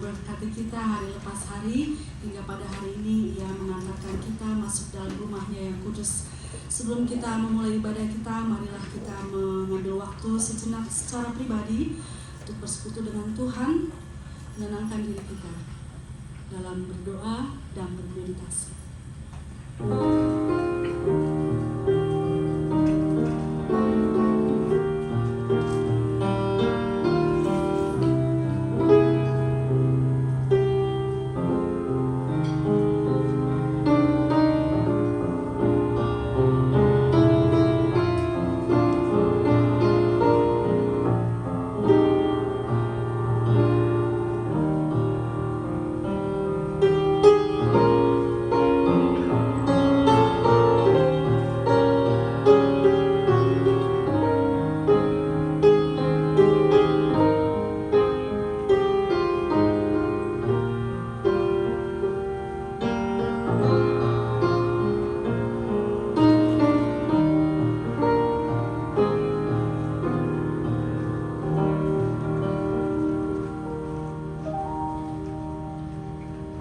memberkati kita hari lepas hari, hingga pada hari ini Ia mengantarkan kita masuk dalam rumahnya yang kudus. Sebelum kita memulai ibadah kita, marilah kita mengambil waktu sejenak secara pribadi untuk bersekutu dengan Tuhan, menenangkan diri kita dalam berdoa dan bermeditasi.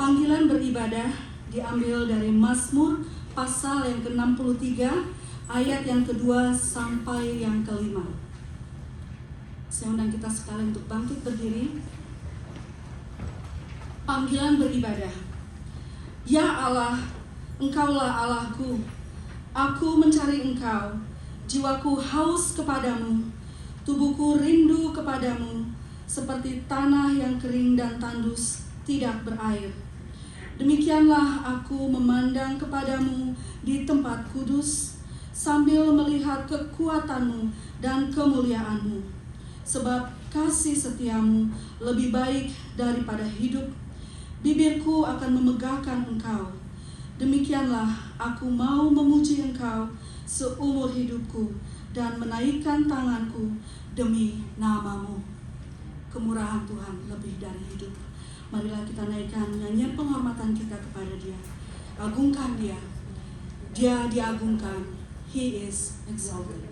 Panggilan beribadah diambil dari Mazmur pasal yang ke-63 ayat yang kedua sampai yang kelima. Saya undang kita sekalian untuk bangkit berdiri. Panggilan beribadah. Ya Allah, Engkaulah Allahku. Aku mencari Engkau. Jiwaku haus kepadamu. Tubuhku rindu kepadamu, seperti tanah yang kering dan tandus, tidak berair. Demikianlah aku memandang kepadamu di tempat kudus, sambil melihat kekuatanmu dan kemuliaanmu. Sebab kasih setiamu lebih baik daripada hidup. Bibirku akan memegahkan Engkau. Demikianlah aku mau memuji Engkau seumur hidupku dan menaikkan tanganku demi nama-Mu. Kemurahan Tuhan lebih dari hidup. Marilah kita naikkan nyanyian penghormatan kita kepada Dia. Agungkan Dia. Dia diagungkan. He is exalted.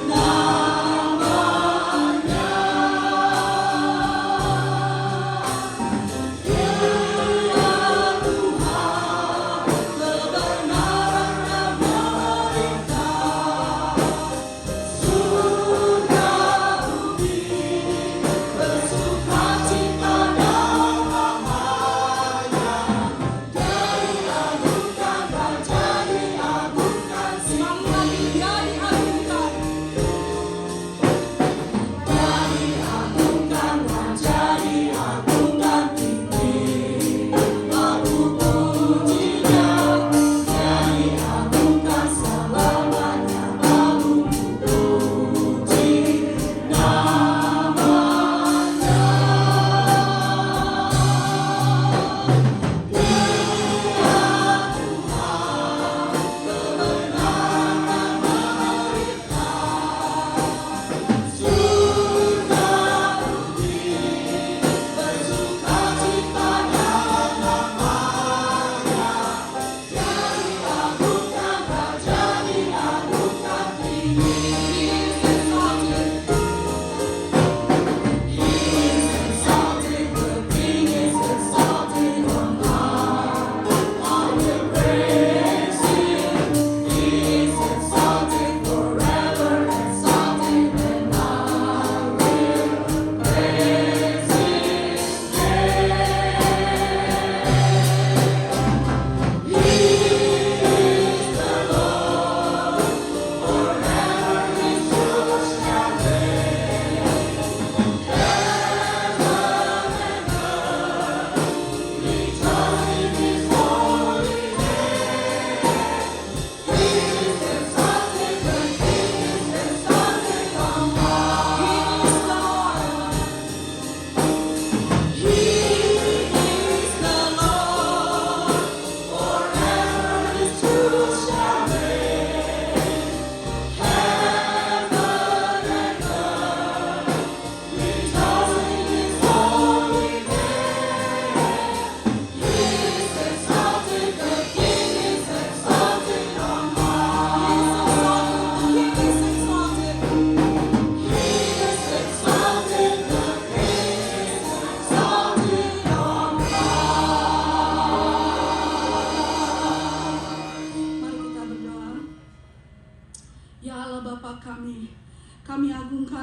Now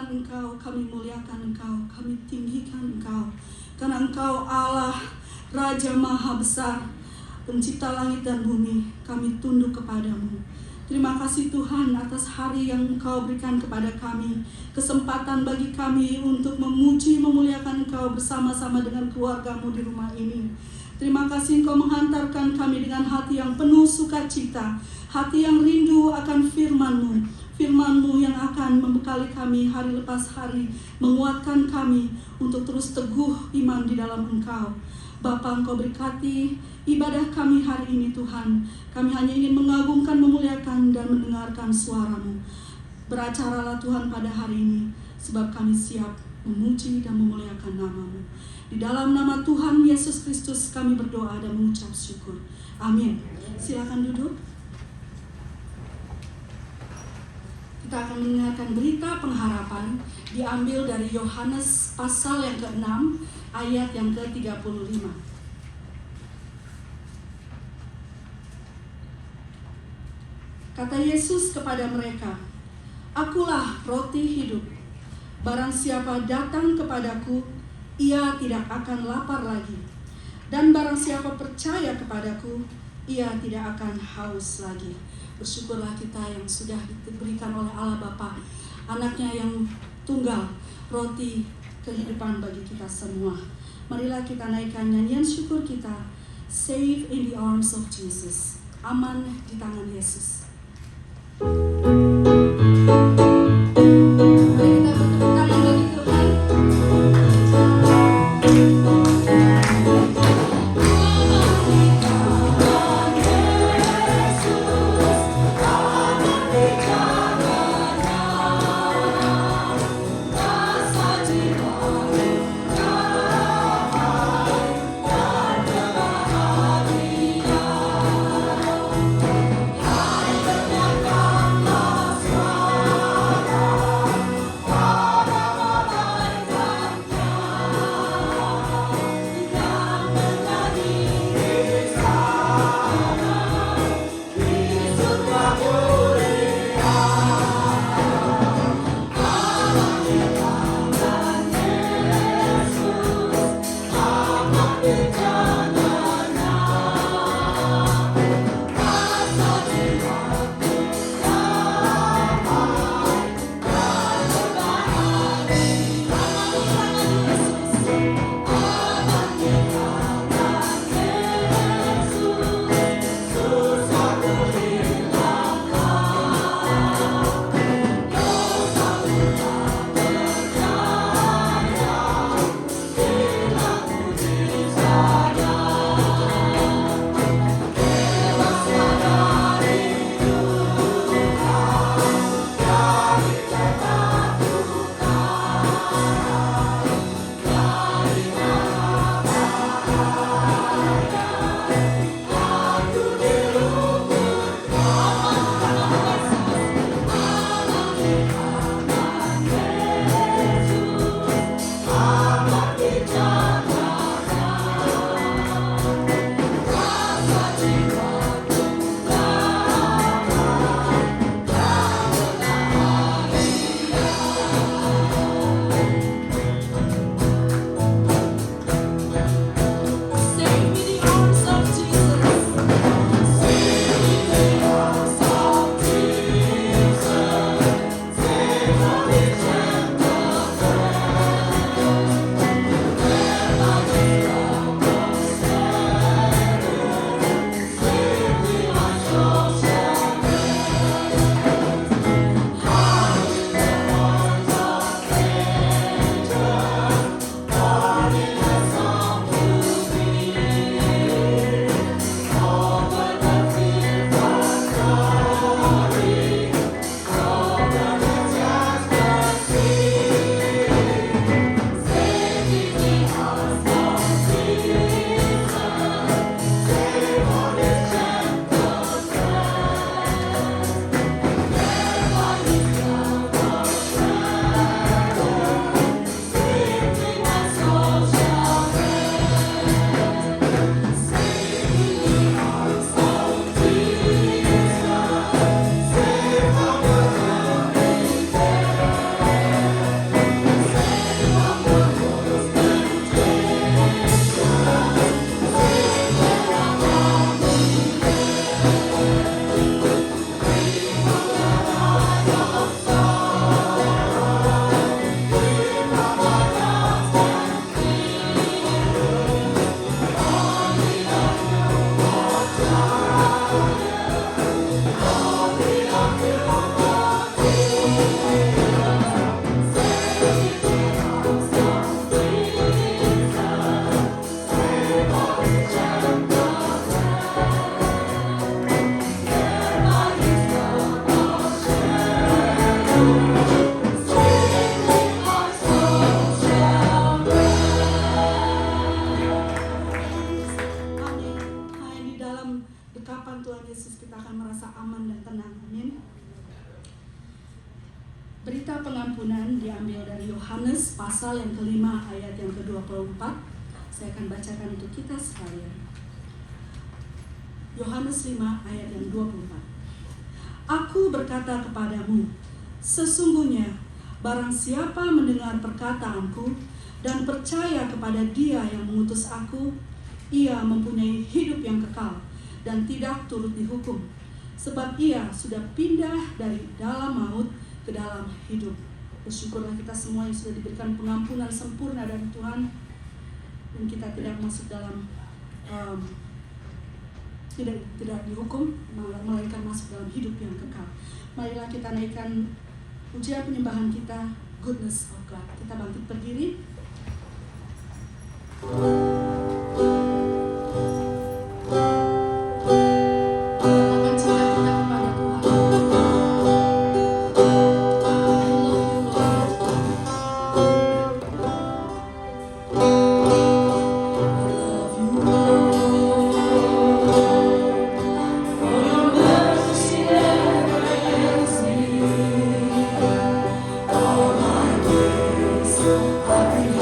Tuhan Engkau, kami muliakan Engkau, kami tinggikan Engkau. Karena Engkau Allah, Raja Maha Besar, Pencipta langit dan bumi, kami tunduk kepadamu. Terima kasih Tuhan atas hari yang Engkau berikan kepada kami. Kesempatan bagi kami untuk memuji, memuliakan Engkau bersama-sama dengan keluargamu di rumah ini. Terima kasih Engkau menghantarkan kami dengan hati yang penuh sukacita, hati yang rindu akan firman-Mu. Firman-Mu yang akan membekali kami hari lepas hari, menguatkan kami untuk terus teguh iman di dalam Engkau. Bapa, Engkau berkati ibadah kami hari ini Tuhan. Kami hanya ingin mengagungkan, memuliakan, dan mendengarkan suara-Mu. Beracaralah Tuhan pada hari ini, sebab kami siap memuji dan memuliakan nama-Mu. Di dalam nama Tuhan Yesus Kristus kami berdoa dan mengucap syukur. Amin. Silakan duduk. Kita akan mendengarkan berita pengharapan diambil dari Yohanes pasal yang ke-6 ayat yang ke-35. Kata Yesus kepada mereka, "Akulah roti hidup. Barang siapa datang kepadaku, ia tidak akan lapar lagi. Dan barang siapa percaya kepadaku, ia tidak akan haus lagi." Bersyukurlah kita yang sudah diberikan oleh Allah Bapa, anaknya yang tunggal, roti kehidupan bagi kita semua. Marilah kita naikkan nyanyian syukur kita, Safe in the Arms of Jesus. Aman di tangan Yesus. Mari kita bertepuk tangan bagi Tuhan. tenang. Amin. Berita pengampunan diambil dari Yohanes pasal yang kelima ayat yang ke-24. Saya akan bacakan untuk kita sekalian. Yohanes 5 ayat yang 24. Aku berkata kepadamu, sesungguhnya barang siapa mendengar perkataanku dan percaya kepada Dia yang mengutus aku, ia mempunyai hidup yang kekal dan tidak turut dihukum, sebab ia sudah pindah dari dalam maut ke dalam hidup. Bersyukurlah kita semua yang sudah diberikan pengampunan sempurna dari Tuhan, dan kita tidak masuk dalam tidak dihukum, melainkan masuk dalam hidup yang kekal. Marilah kita naikkan pujian penyembahan kita, Goodness of God. Kita bangkit berdiri. All my days I've been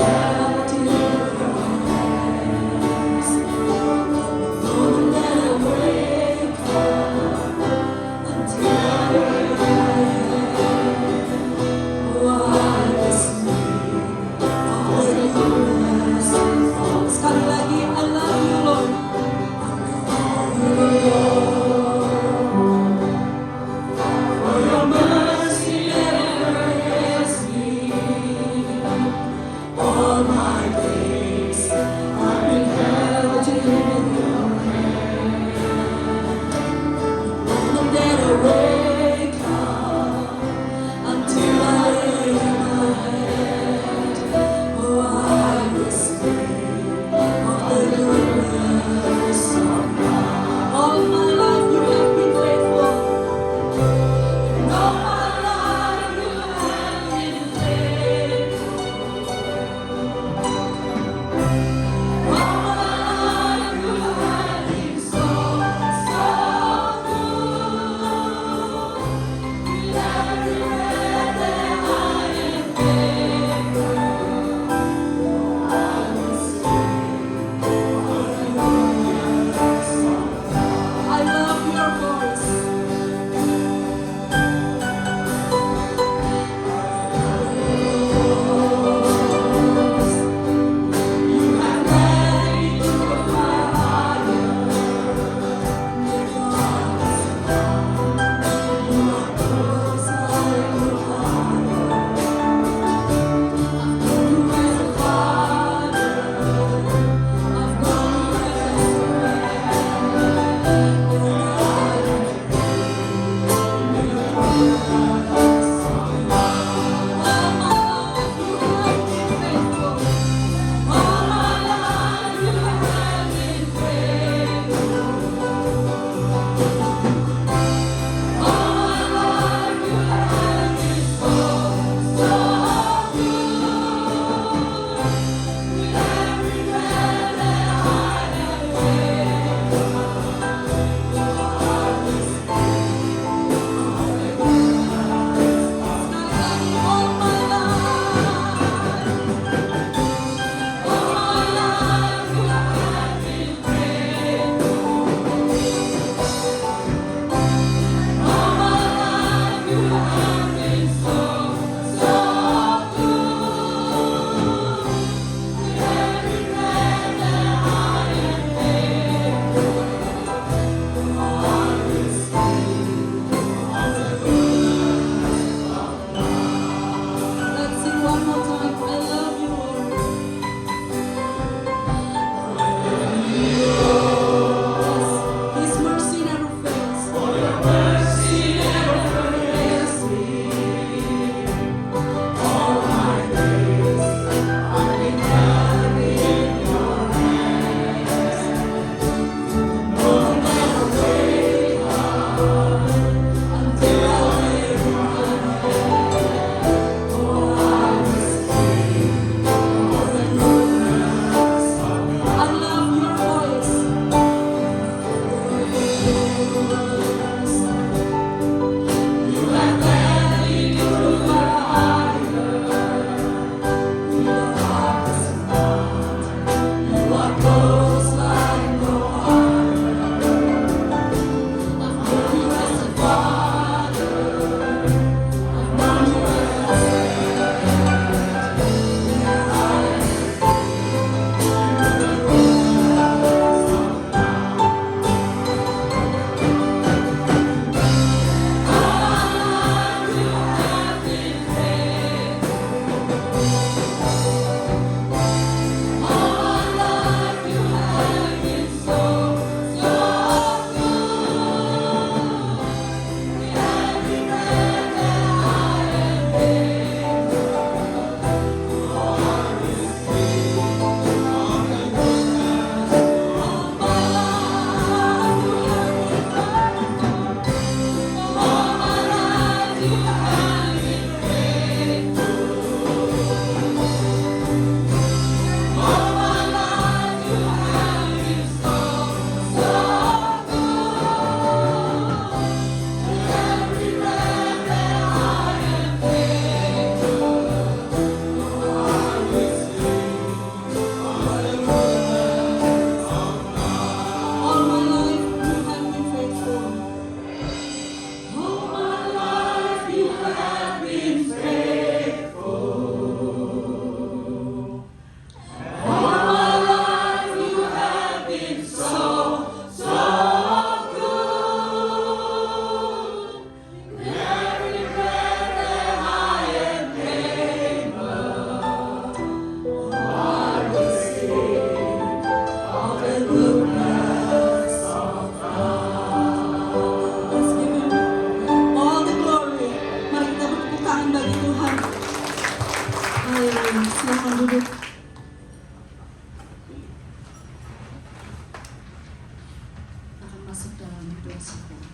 kasihmu.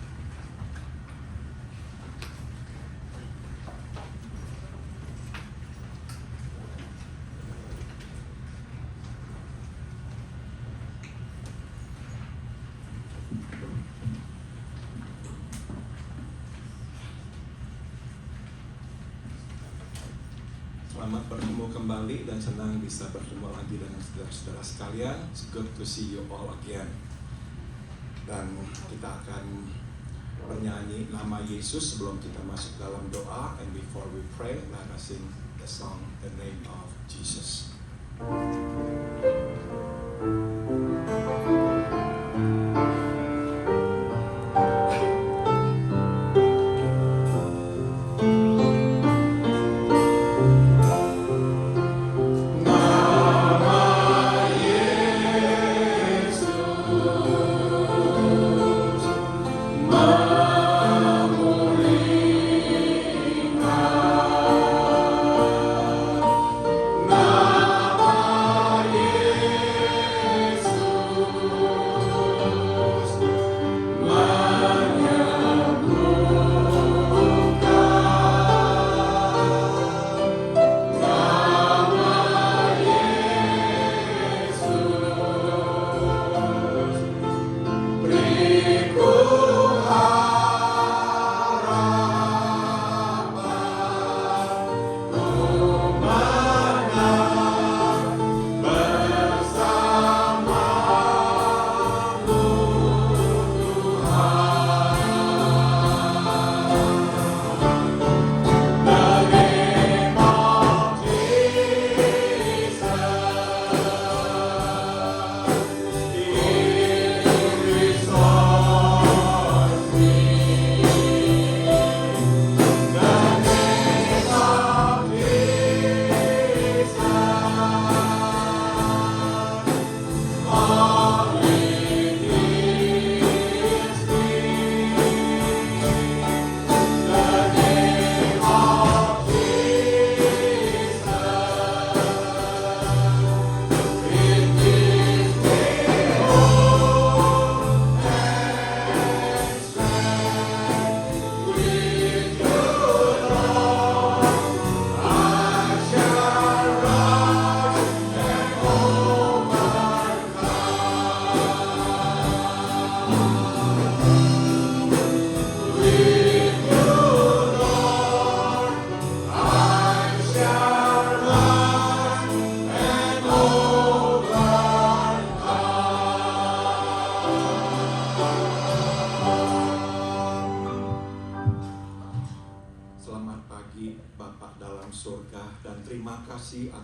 Selamat bertemu kembali dan senang bisa bertemu lagi dengan saudara-saudara sekalian. It's good to see you all again. Dan kita akan bernyanyi nama Yesus sebelum kita masuk dalam doa. And before we pray, let us sing the song The Name of Jesus.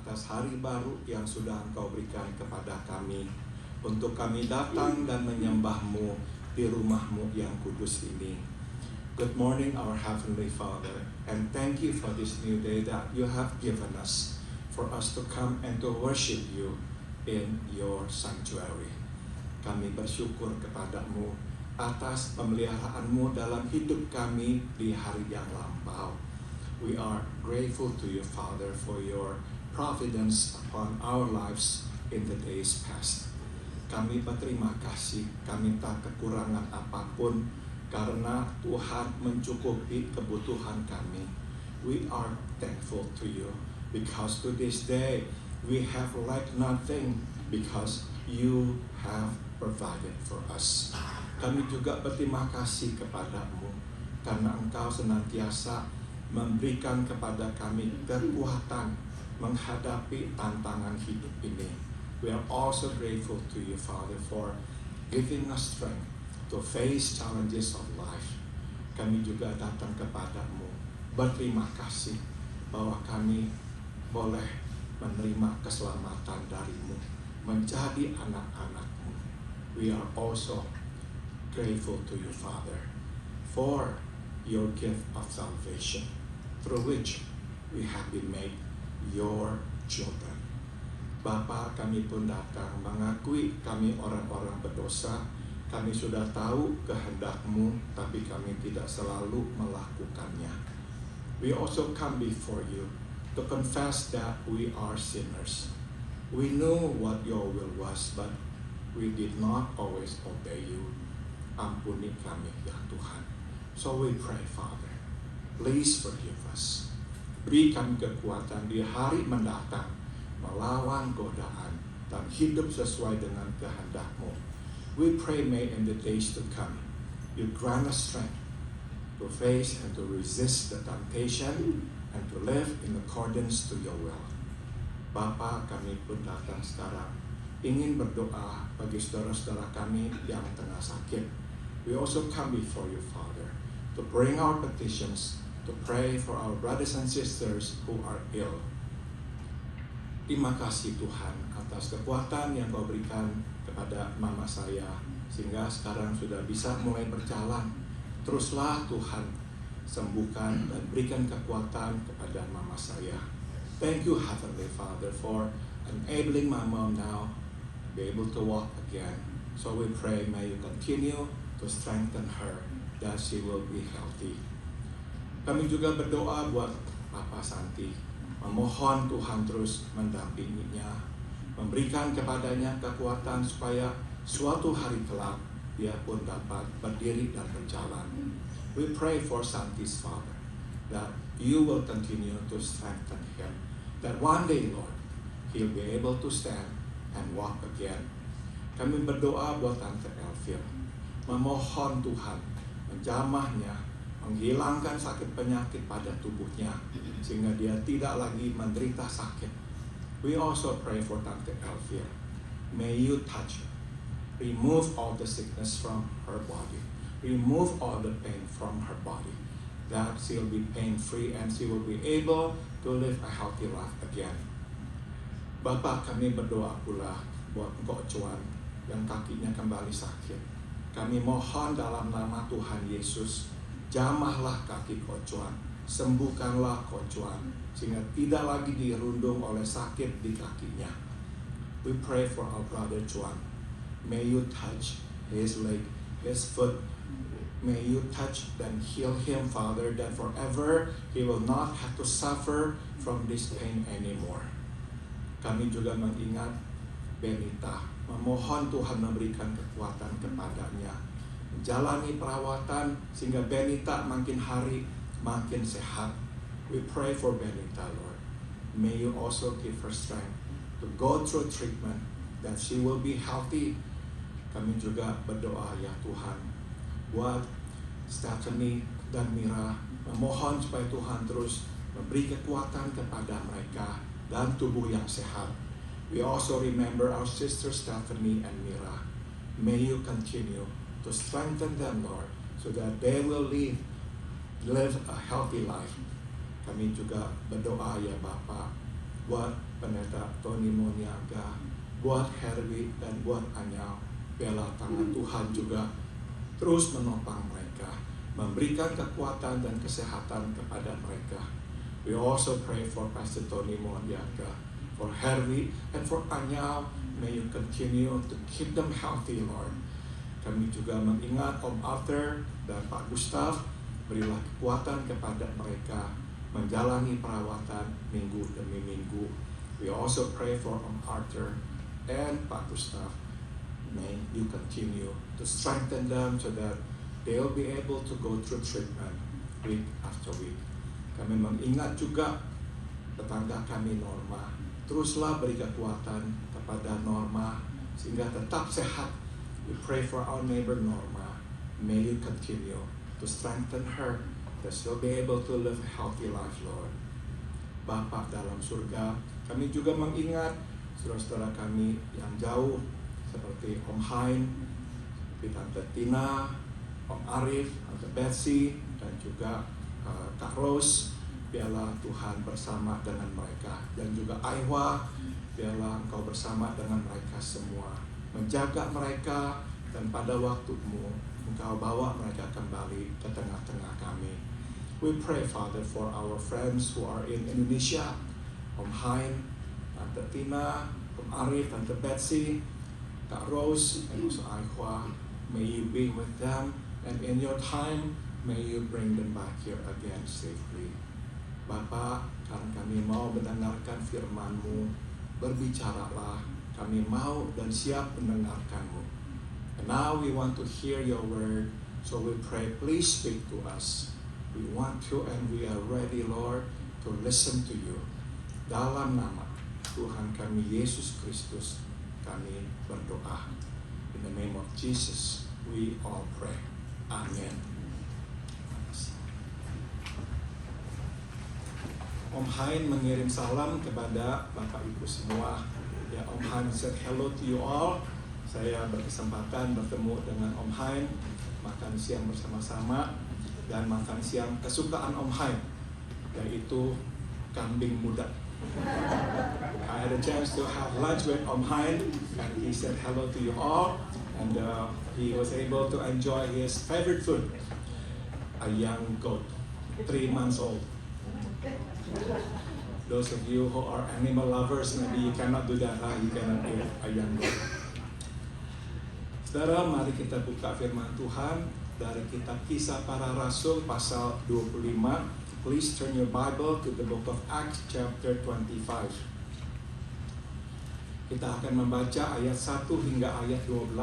Atas hari baru yang sudah Engkau berikan kepada kami, untuk kami datang dan menyembah-Mu di rumah-Mu yang kudus ini. Good morning, our Heavenly Father, and thank you for this new day that you have given us, for us to come and to worship you in your sanctuary. Kami bersyukur kepada-Mu atas pemeliharaan-Mu dalam hidup kami di hari yang lampau. We are grateful to you, Father, for your providence upon our lives in the days past. Kami berterima kasih, kami tak kekurangan apapun karena Tuhan mencukupi kebutuhan kami. We are thankful to you because to this day we have lacked nothing because you have provided for us. Kami juga berterima kasih kepada-Mu karena Engkau senantiasa memberikan kepada kami kekuatan menghadapi tantangan hidup ini. We are also grateful to you, Father, for giving us strength to face challenges of life. Kami juga datang kepada-Mu berterima kasih bahwa kami boleh menerima keselamatan dari-Mu, menjadi anak-anak-Mu. We are also grateful to you, Father, for your gift of salvation, through which we have been made your children. Bapa, kami pun datang mengakui kami orang-orang berdosa. Kami sudah tahu kehendak-Mu, tapi kami tidak selalu melakukannya. We also come before you to confess that we are sinners. We know what your will was, but we did not always obey you. ampuni kami ya Tuhan. So we pray, Father, please forgive us. Beri kami kekuatan di hari mendatang melawan godaan dan hidup sesuai dengan kehendak-Mu. We pray, may in the days to come, You grant us strength to face and to resist the temptation and to live in accordance to Your will. Bapa, kami pun datang sekarang ingin berdoa bagi saudara-saudara kami yang tengah sakit. We also come before You, Father, to bring our petitions, to pray for our brothers and sisters who are ill. Terima kasih Tuhan atas kekuatan yang Kau berikan kepada mama saya, sehingga sekarang sudah bisa mulai berjalan. Teruslah Tuhan, sembuhkan dan berikan kekuatan kepada mama saya. Thank You, Heavenly Father, for enabling my mom now to be able to walk again. So we pray, may You continue to strengthen her, that she will be healthy. Kami juga berdoa buat Papa Santi, memohon Tuhan terus mendampinginya, memberikan kepadanya kekuatan supaya suatu hari kelak dia pun dapat berdiri dan berjalan. We pray for Santi's father, that You will continue to strengthen him, that one day, Lord, he'll be able to stand and walk again. Kami berdoa buat Tante Elvir, memohon Tuhan menjamahnya, menghilangkan sakit penyakit pada tubuhnya, sehingga dia tidak lagi menderita sakit. We also pray for Tante Elvir. May You touch her. Remove all the sickness from her body. Remove all the pain from her body. That she will be pain-free and she will be able to live a healthy life again. Bapak, kami berdoa pula buat Kok Cuan yang kakinya kembali sakit. Kami mohon dalam nama Tuhan Yesus, jamahlah kaki Kok Cuan, sembuhkanlah Kok Cuan, sehingga tidak lagi dirundung oleh sakit di kakinya. We pray for our brother Cuan. May You touch his leg, his foot. May You touch and heal him, Father, that forever he will not have to suffer from this pain anymore. Kami juga mengingat Benita, memohon Tuhan memberikan kekuatan kepadanya, menjalani perawatan sehingga Benita makin hari makin sehat. We pray for Benita, Lord. May You also give her strength to go through treatment, that she will be healthy. Kami juga berdoa ya Tuhan buat Stephanie dan Mira, memohon supaya Tuhan terus memberi kekuatan kepada mereka dan tubuh yang sehat. We also remember our sister Stephanie and Mira. May You continue to strengthen them, Lord, so that they will live a healthy life. Kami juga berdoa ya Bapa buat Pendeta Tony Moniaga, buat Herwi dan buat Anyal. Biarlah tangan Tuhan juga terus menopang mereka, memberikan kekuatan dan kesehatan kepada mereka. We also pray for Pastor Tony Moniaga, for Herwi, and for Anyal. May You continue to keep them healthy, Lord. Kami juga mengingat Om Arthur dan Pak Gustaf, berilah kekuatan kepada mereka menjalani perawatan minggu demi minggu. We also pray for Om Arthur and Pak Gustaf. May You continue to strengthen them so that they'll be able to go through treatment week after week. Kami mengingat juga tetangga kami Norma. Teruslah beri kekuatan kepada Norma sehingga tetap sehat. We pray for our neighbor Norma. May You continue to strengthen her, that she'll be able to live a healthy life, Lord. Bapa dalam surga, kami juga mengingat saudara-saudara kami yang jauh, seperti Om Hain, seperti Tante Tina, Om Arif, Tante Betsy, dan juga Kak Rose. Biarlah Tuhan bersama dengan mereka, dan juga Aiwa, biarlah Engkau bersama dengan mereka semua, menjaga mereka, dan pada waktumu Engkau bawa mereka kembali ke tengah-tengah kami. We pray, Father, for our friends who are in Indonesia, Om Hain, Tante Tina, Om Arif, Tante Betsy, Kak Rose, and also Aiwa. May You be with them, and in Your time, may You bring them back here again safely. Bapa, karena kami mau mendengarkan firman-Mu, berbicaralah, kami mau dan siap mendengarkan-Mu. And And now we want to hear your word, so we pray, please speak to us. We want to and we are ready, Lord, to listen to you. Dalam nama Tuhan kami Yesus Kristus, kami berdoa. In the name of Jesus, we all pray. Amen. Om Hein mengirim salam kepada Bapak Ibu semua. Ya, Om Hein said hello to you all. Saya berkesempatan bertemu dengan Om Hein, makan siang bersama-sama, dan makan siang kesukaan Om Hein, yaitu kambing muda. I had a chance to have lunch with Om Hein, and he said hello to you all, and he was able to enjoy his favorite food, a young goat, 3 months old. Those of you who are animal lovers, maybe you cannot do that, you cannot eat a young goat. Saudara, mari kita buka firman Tuhan dari kitab Kisah Para Rasul pasal 25. Please turn your Bible to the book of Acts chapter 25. Kita akan membaca ayat 1 hingga ayat 12.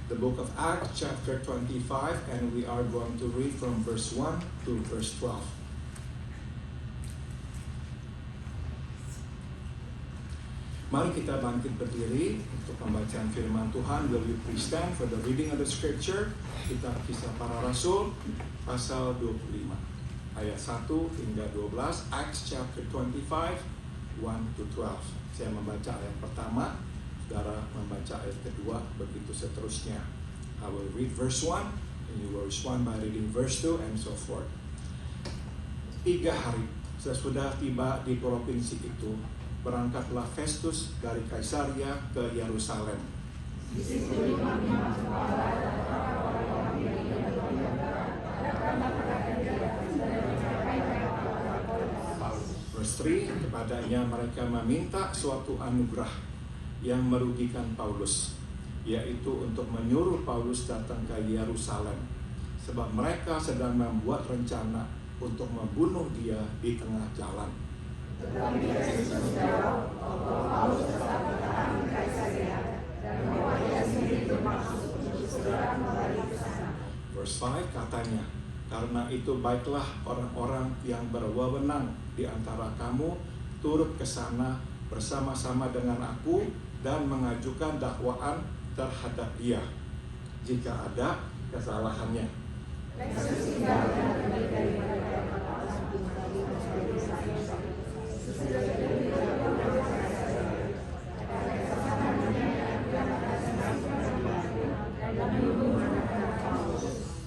The book of Acts chapter 25, and we are going to read from verse 1 to verse 12. Mari kita bangkit berdiri untuk pembacaan firman Tuhan. Will you please stand for the reading of the scripture? Kitab Kisah Para Rasul pasal 25 ayat 1 hingga 12. Acts chapter 25 1 to 12. Saya membaca ayat pertama, saudara membaca ayat kedua, begitu seterusnya. I will read verse 1 and you will respond by reading verse 2 and so forth. 3 hari sesudah tiba di provinsi itu, berangkatlah Festus dari Kaisaria ke Yerusalem. Verse 3, kepadanya mereka meminta suatu anugerah yang merugikan Paulus, yaitu untuk menyuruh Paulus datang ke Yerusalem, sebab mereka sedang membuat rencana untuk membunuh dia di tengah jalan. Tetapi Yesus menjawab, Paulus tetap bertahan di Kaisaria, dan bahwa ia sendiri bermaksud untuk segera kembali ke sana. Verse 5 katanya, karena itu baiklah orang-orang yang berwewenang di antara kamu turut ke sana bersama-sama dengan aku dan mengajukan dakwaan terhadap dia jika ada kesalahannya.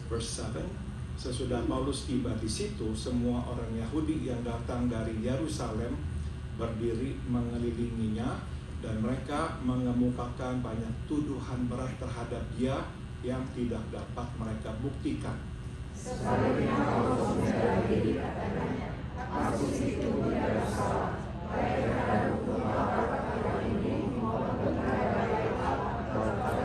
Verse 7, sesudah Paulus tiba di situ, semua orang Yahudi yang datang dari Yerusalem berdiri mengelilinginya, dan mereka mengemukakan banyak tuduhan berat terhadap dia yang tidak dapat mereka buktikan. Sebaliknya Paulus membela diri, katanya, aku itu tidak bersalah, baik terhadap hukum Taurat atau ini maupun terhadap Taurat.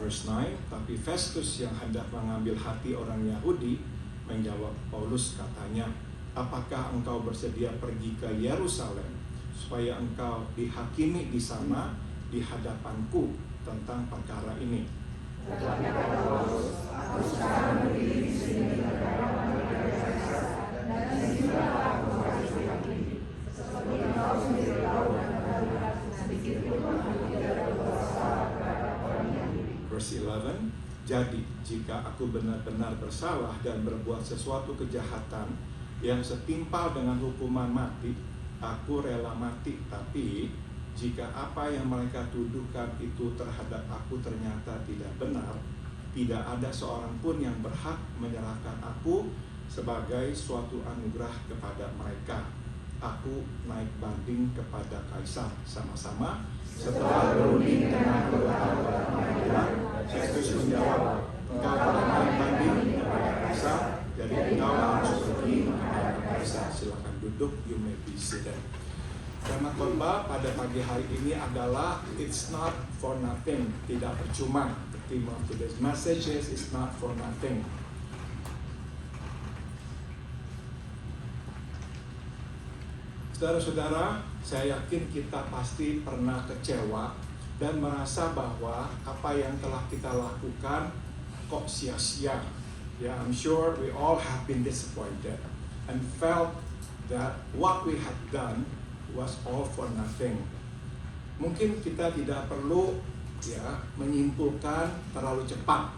Verse 9, tapi Festus yang hendak mengambil hati orang Yahudi menjawab Paulus, katanya, apakah engkau bersedia pergi ke Yerusalem supaya engkau dihakimi di sana di hadapanku tentang perkara ini? Tetapi kata Paulus, aku sekarang berdiri di sini di hadapan Kaisar, dan disinilah aku harus dihakimi. Seperti engkau sendiri tahu dan melihat, sedikit pun aku tidak bersalah terhadap orang Yahudi. Verse 11, jadi jika aku benar-benar bersalah dan berbuat sesuatu kejahatan yang setimpal dengan hukuman mati, aku rela mati. Tapi jika apa yang mereka tuduhkan itu terhadap aku ternyata tidak benar, tidak ada seorang pun yang berhak menyerahkan aku sebagai suatu anugerah kepada mereka. Aku naik banding kepada Kaisar. Sama-sama. Setelah berunding dengan anggota pengadilan, Festus menjawab, engkau telah naik banding kepada Kaisar, jadi engkau harus pergi kepada Kaisar. Silakan duduk, you may be seated. Tema khotbah pada pagi hari ini adalah It's not for nothing, tidak percuma. The theme of today's message is It's not for nothing. Saudara-saudara, saya yakin kita pasti pernah kecewa dan merasa bahwa apa yang telah kita lakukan kok sia-sia. Yeah, I'm sure we all have been disappointed and felt that what we had done was all for nothing. Mungkin kita tidak perlu menyimpulkan terlalu cepat,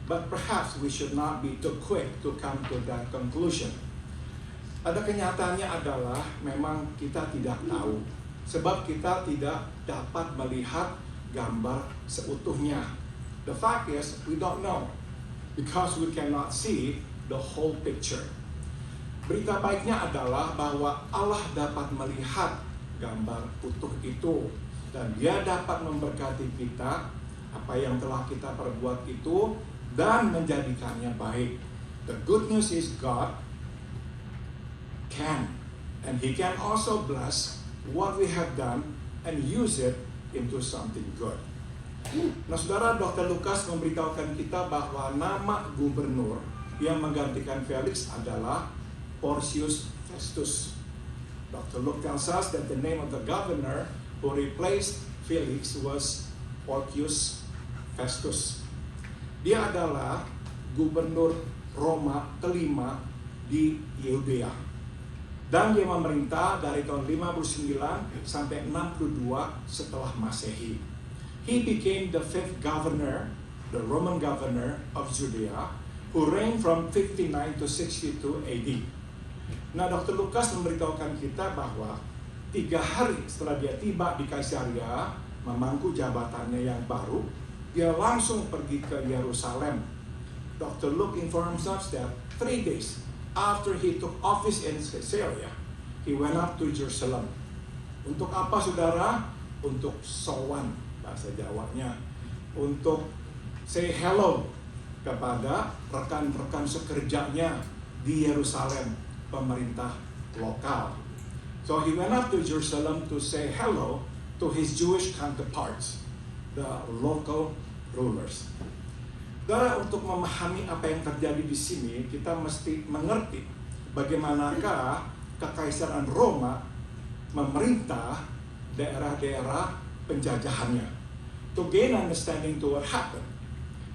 but perhaps we should not be too quick to come to that conclusion. Pada kenyataannya adalah memang kita tidak tahu, sebab kita tidak dapat melihat gambar seutuhnya. The fact is, we don't know, because we cannot see the whole picture. Berita baiknya adalah bahwa Allah dapat melihat gambar utuh itu, dan Dia dapat memberkati kita apa yang telah kita perbuat itu dan menjadikannya baik. The good news is God can, and He can also bless what we have done and use it into something good. Nah, saudara, Dr. Lukas memberitahukan kita bahwa nama gubernur yang menggantikan Felix adalah Porcius Festus. Dr. Luke tells us that the name of the governor who replaced Felix was Porcius Festus. Dia adalah gubernur Roma kelima di Yudea. Dan dia memerintah dari tahun 59 sampai 62 setelah Masehi. He became the fifth governor, the Roman governor of Judea, who reigned from 59 to 62 AD. Nah, Dr. Lukas memberitahukan kita bahwa 3 hari setelah dia tiba di Kaisaria, memangku jabatannya yang baru, dia langsung pergi ke Yerusalem. Dr. Luke informs us that 3 days after he took office in Caesarea, he went up to Jerusalem. Untuk apa, saudara? Untuk sowan, bahasa Jawanya. Untuk say hello kepada rekan-rekan sekerjanya di Yerusalem, pemerintah lokal. So he went up to Jerusalem to say hello to his Jewish counterparts, the local rulers. Saudara, untuk memahami apa yang terjadi di sini, kita mesti mengerti bagaimanakah Kekaisaran Roma memerintah daerah-daerah penjajahannya. To gain understanding to what happened,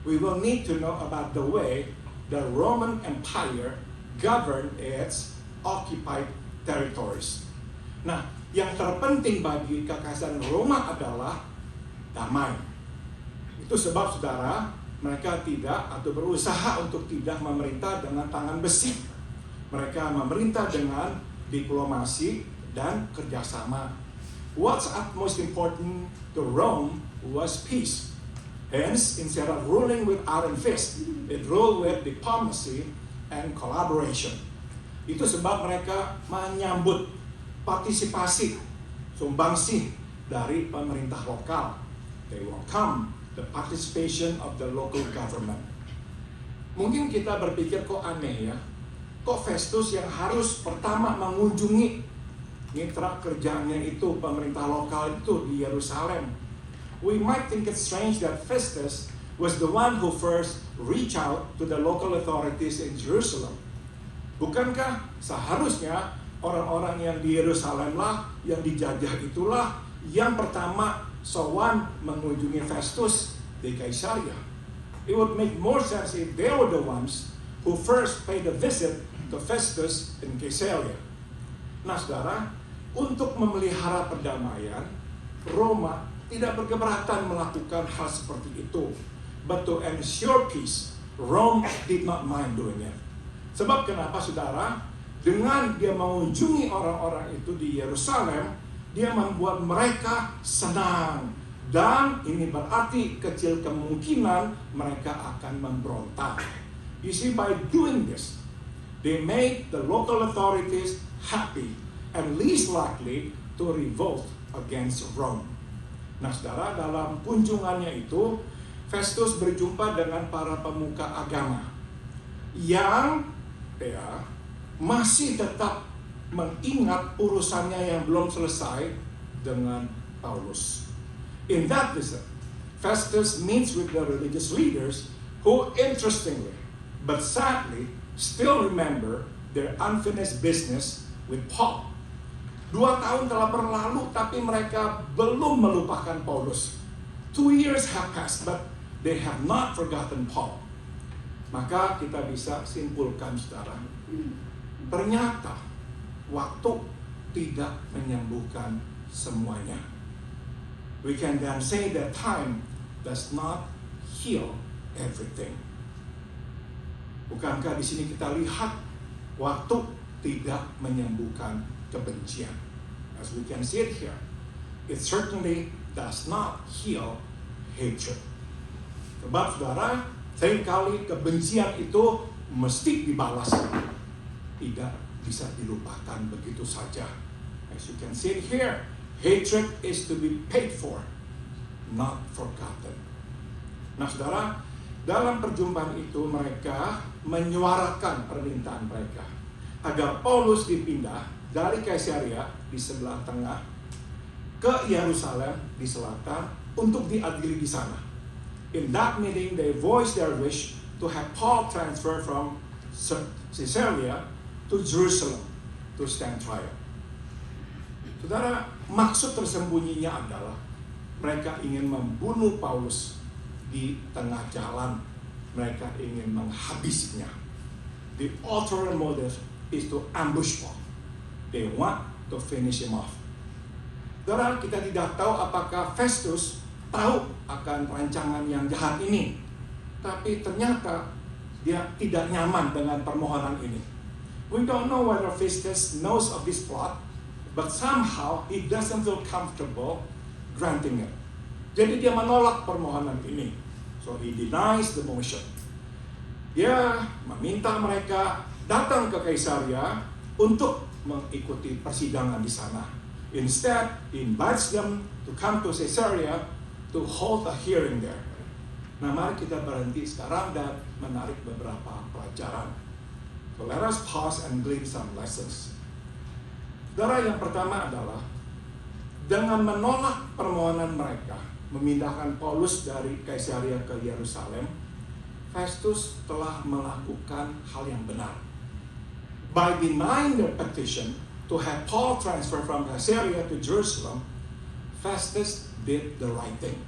we will need to know about the way the Roman Empire governed its occupied territories. Nah, yang terpenting bagi Kekaisaran Roma adalah damai. Itu sebab, saudara, mereka tidak atau berusaha untuk tidak memerintah dengan tangan besi. Mereka memerintah dengan diplomasi dan kerjasama. What's utmost important to Rome was peace. Hence, instead of ruling with iron fist, it ruled with diplomacy and collaboration. Itu sebab mereka menyambut partisipasi, sumbangsih dari pemerintah lokal. They welcome the participation of the local government. Mungkin kita berpikir, kok aneh ya, kok Festus yang harus pertama mengunjungi mitra kerjanya itu pemerintah lokal itu di Yerusalem. We might think it's strange that Festus was the one who first reached out to the local authorities in Jerusalem. Bukankah seharusnya orang-orang yang di Yerusalem lah, yang dijajah itulah, yang pertama sowan mengunjungi Festus di Kaisaria? It would make more sense if they were the ones who first paid a visit to Festus in Caesarea. Nah, saudara, untuk memelihara perdamaian, Roma tidak berkeberatan melakukan hal seperti itu. But to ensure peace, Rome did not mind doing it. Sebab kenapa, saudara? Dengan dia mengunjungi orang-orang itu di Yerusalem, dia membuat mereka senang. Dan ini berarti kecil kemungkinan mereka akan memberontak. You see, by doing this, they made the local authorities happy and least likely to revolt against Rome. Nah, saudara, dalam kunjungannya itu, Festus berjumpa dengan para pemuka agama yang masih tetap mengingat urusannya yang belum selesai dengan Paulus. In that visit, Festus meets with the religious leaders who, interestingly but sadly, still remember their unfinished business with Paul. 2 tahun telah berlalu, tapi mereka belum melupakan Paulus. 2 years have passed, but they have not forgotten Paul. Maka kita bisa simpulkan, saudara, ternyata waktu tidak menyembuhkan semuanya. We can then say that time does not heal everything. Bukankah di sini kita lihat waktu tidak menyembuhkan kebencian? As we can see it here, it certainly does not heal hatred. Sebab saudara, seringkali kebencian itu mesti dibalas, tidak bisa dilupakan begitu saja. As you can see it here, hatred is to be paid for, not forgotten. Nah saudara, dalam perjumpaan itu mereka menyuarakan permintaan mereka agar Paulus dipindah dari Kaisarea di sebelah tengah ke Yerusalem di selatan untuk diadili di sana. In that meeting, they voiced their wish to have Paul transferred from Caesarea to Jerusalem to stand trial. Saudara, maksud tersembunyinya adalah mereka ingin membunuh Paulus di tengah jalan. Mereka ingin menghabisinya. The ulterior motive is to ambush Paul. They want to finish him off. Saudara, kita tidak tahu apakah Festus tahu akan rancangan yang jahat ini. Tapi ternyata dia tidak nyaman dengan permohonan ini. We don't know whether Festus knows of this plot, but somehow he doesn't feel comfortable granting it. Jadi dia menolak permohonan ini. So he denies the motion. Dia meminta mereka datang ke Kaisarea untuk mengikuti persidangan di sana. Instead, he invites them to come to Caesarea to hold a hearing there. Nah, mari kita berhenti sekarang dan menarik beberapa pelajaran. So let us pause and glean some lessons. Saudara, yang pertama adalah dengan menolak permohonan mereka memindahkan Paulus dari Kaisarea ke Yerusalem, Festus telah melakukan hal yang benar. By denying their petition to have Paul transferred from Caesarea to Jerusalem, Festus did the right thing.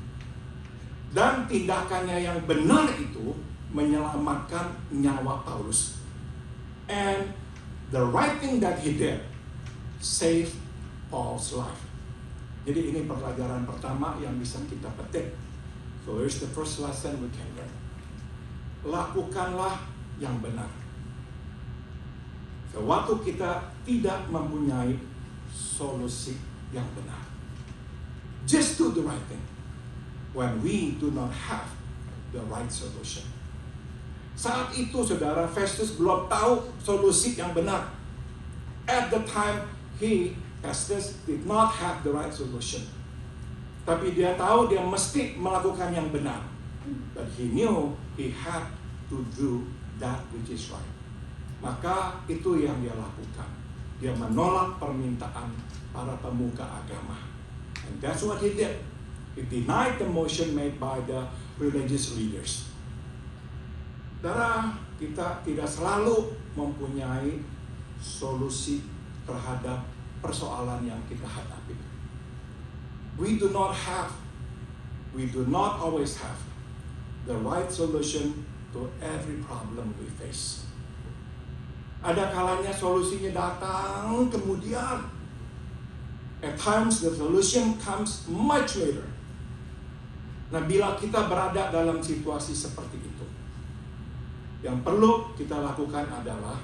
Dan tindakannya yang benar itu menyelamatkan nyawa Paulus. And the right thing that he did saved Paul's life. Jadi ini pelajaran pertama yang bisa kita petik. So here's the first lesson we can learn. Lakukanlah yang benar. Sewaktu kita tidak mempunyai solusi yang benar, just do the right thing when we do not have the right solution. Saat itu saudara, Festus belum tahu solusi yang benar. At the time, Festus did not have the right solution. Tapi dia tahu dia mesti melakukan yang benar. But he knew he had to do that which is right. Maka itu yang dia lakukan. Dia menolak permintaan para pemuka agama. And that's what he did. He denied the motion made by the religious leaders. Saudara, kita tidak selalu mempunyai solusi terhadap persoalan yang kita hadapi. We do not always have the right solution to every problem we face. Ada kalanya solusinya datang kemudian. At times the solution comes much later. Nah, bila kita berada dalam situasi seperti itu, yang perlu kita lakukan adalah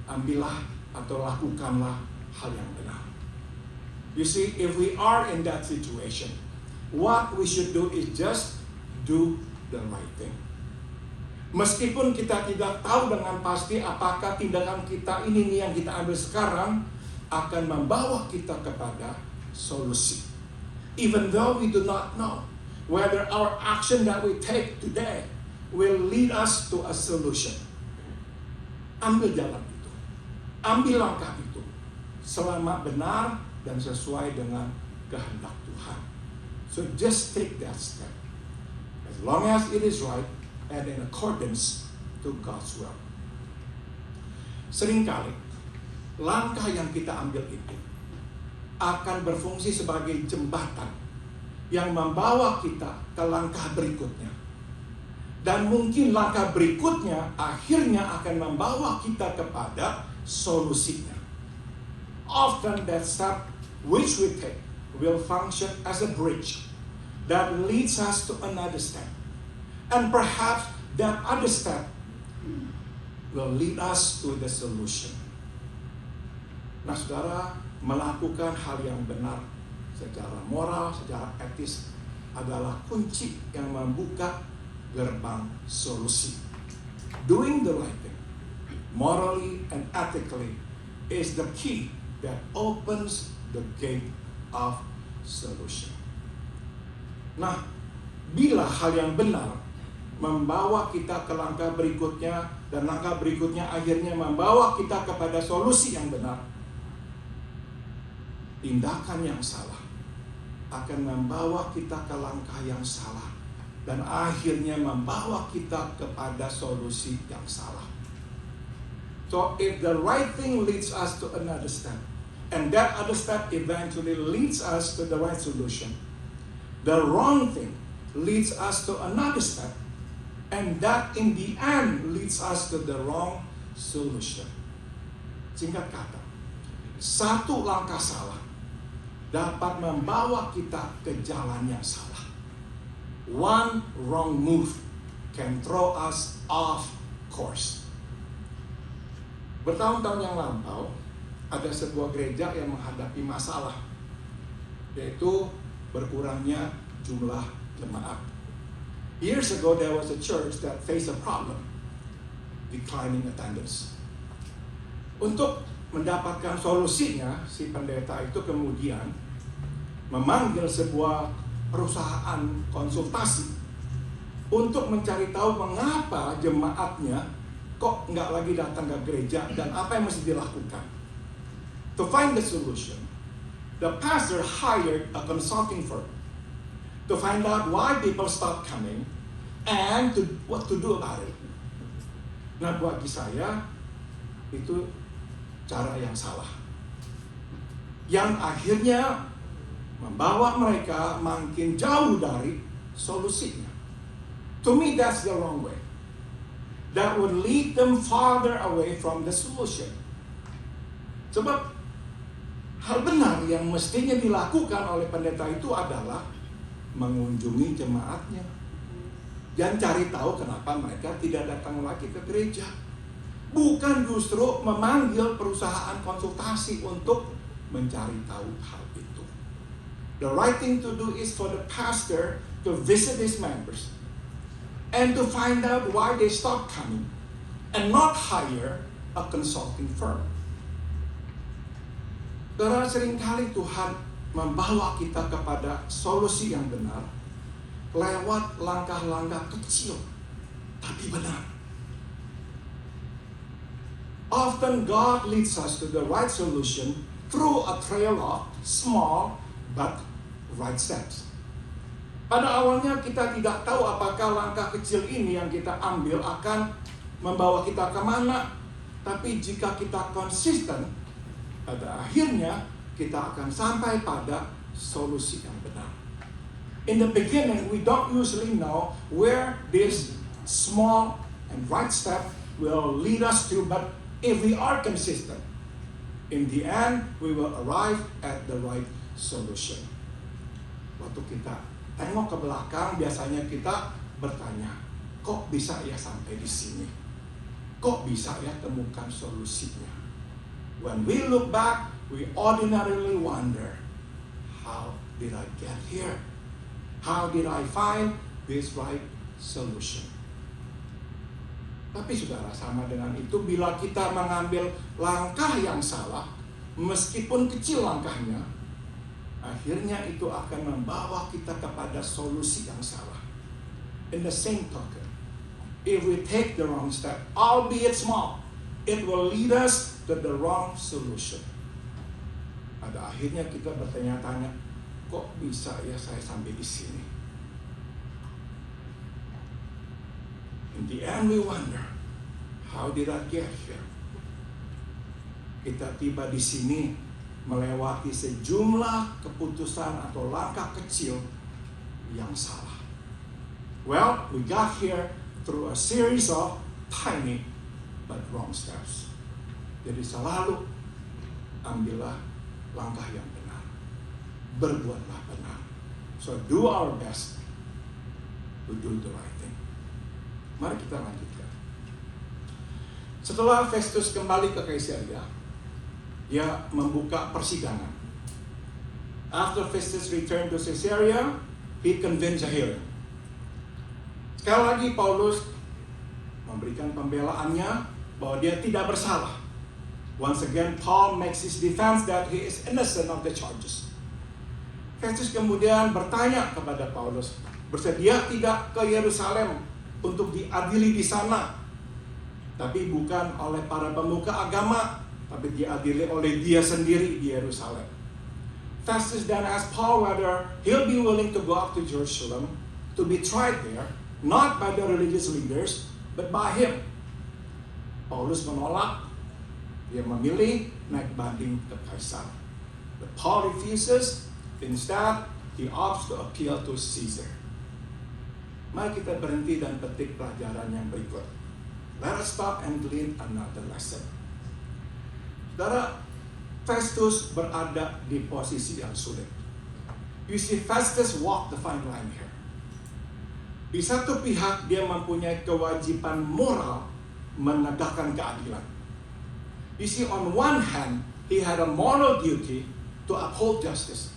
ambillah atau lakukanlah hal yang benar. You see, if we are in that situation, what we should do is just do the right thing. Meskipun kita tidak tahu dengan pasti apakah tindakan kita ini yang kita ambil sekarang akan membawa kita kepada solusi. Even though we do not know whether our action that we take today will lead us to a solution. Ambil jalan itu. Ambil langkah itu. Selama benar dan sesuai dengan kehendak Tuhan. So just take that step. As long as it is right and in accordance to God's will. Seringkali langkah yang kita ambil itu akan berfungsi sebagai jembatan yang membawa kita ke langkah berikutnya. Dan mungkin langkah berikutnya akhirnya akan membawa kita kepada solusinya. Often that step which we take will function as a bridge that leads us to another step. And perhaps that other step will lead us to the solution. Nah, saudara, melakukan hal yang benar secara moral, secara etis adalah kunci yang membuka gerbang solusi. Doing the right thing, morally and ethically, is the key that opens the gate of solution. Nah, bila hal yang benar membawa kita ke langkah berikutnya, dan langkah berikutnya akhirnya membawa kita kepada solusi yang benar, tindakan yang salah akan membawa kita ke langkah yang salah, dan akhirnya membawa kita kepada solusi yang salah. So if the right thing leads us to another step, and that other step eventually leads us to the right solution, the wrong thing leads us to another step, and that in the end leads us to the wrong solution. Singkat kata, satu langkah salah dapat membawa kita ke jalan yang salah. One wrong move can throw us off course. Bertahun-tahun yang lampau, ada sebuah gereja yang menghadapi masalah, yaitu berkurangnya jumlah jemaat. Years ago, there was a church that faced a problem, declining attendance. Untuk mendapatkan solusinya, si pendeta itu kemudian memanggil sebuah perusahaan konsultasi untuk mencari tahu mengapa jemaatnya kok nggak lagi datang ke gereja dan apa yang mesti dilakukan. To find the solution, the pastor hired a consulting firm to find out why people stop coming and what to do about it. Nah, bagi saya itu cara yang salah, yang akhirnya membawa mereka makin jauh dari solusinya. To me, that's the wrong way. That would lead them farther away from the solution. Sebab hal benar yang mestinya dilakukan oleh pendeta itu adalah mengunjungi jemaatnya dan cari tahu kenapa mereka tidak datang lagi ke gereja. Bukan justru memanggil perusahaan konsultasi untuk mencari tahu hal itu. The right thing to do is for the pastor to visit his members and to find out why they stop coming and not hire a consulting firm. Karena seringkali Tuhan membawa kita kepada solusi yang benar lewat langkah-langkah kecil tapi benar. Often God leads us to the right solution through a trail of small but right steps. Pada awalnya kita tidak tahu apakah langkah kecil ini yang kita ambil akan membawa kita kemana. Tapi jika kita konsisten, pada akhirnya kita akan sampai pada solusi yang benar. In the beginning, we don't usually know where this small and right step will lead us to, but if we are consistent, in the end, we will arrive at the right solution. Waktu kita tengok ke belakang, biasanya kita bertanya, kok bisa ya sampai di sini? Kok bisa ya temukan solusinya? When we look back, we ordinarily wonder, how did I get here? How did I find this right solution? Tapi saudara, sama dengan itu, bila kita mengambil langkah yang salah, meskipun kecil langkahnya, akhirnya itu akan membawa kita kepada solusi yang salah. In the same token, if we take the wrong step, albeit small, it will lead us to the wrong solution. Pada akhirnya kita bertanya-tanya, kok bisa ya saya sampai di sini? In the end we wonder, how did I get here? Kita tiba di sini melewati sejumlah keputusan atau langkah kecil yang salah. Well, we got here through a series of tiny but wrong steps. Jadi selalu ambillah langkah yang benar. Berbuatlah benar. So do our best to do the right thing. Mari kita lanjutkan. Setelah Festus kembali ke Kaisarea, dia membuka persidangan. After Festus returned to Caesarea, he convened a hearing. Sekali lagi Paulus memberikan pembelaannya bahwa dia tidak bersalah. Once again, Paul makes his defense that he is innocent of the charges. Festus kemudian bertanya kepada Paulus, bersedia tidak ke Yerusalem untuk diadili di sana, tapi bukan oleh para pemuka agama, tapi diadili oleh dia sendiri di Yerusalem. Festus then asked Paul whether he'll be willing to go up to Jerusalem to be tried there, not by the religious leaders, but by him. Paulus menolak, dia memilih naik banding ke Kaisar. But Paul refuses, instead he opts to appeal to Caesar. Mari kita berhenti dan petik pelajaran yang berikut. Let us stop and glean another lesson. Saudara, Festus berada di posisi yang sulit. You see, Festus walked the fine line here. Di satu pihak dia mempunyai kewajiban moral menegakkan keadilan. You see, on one hand, he had a moral duty to uphold justice.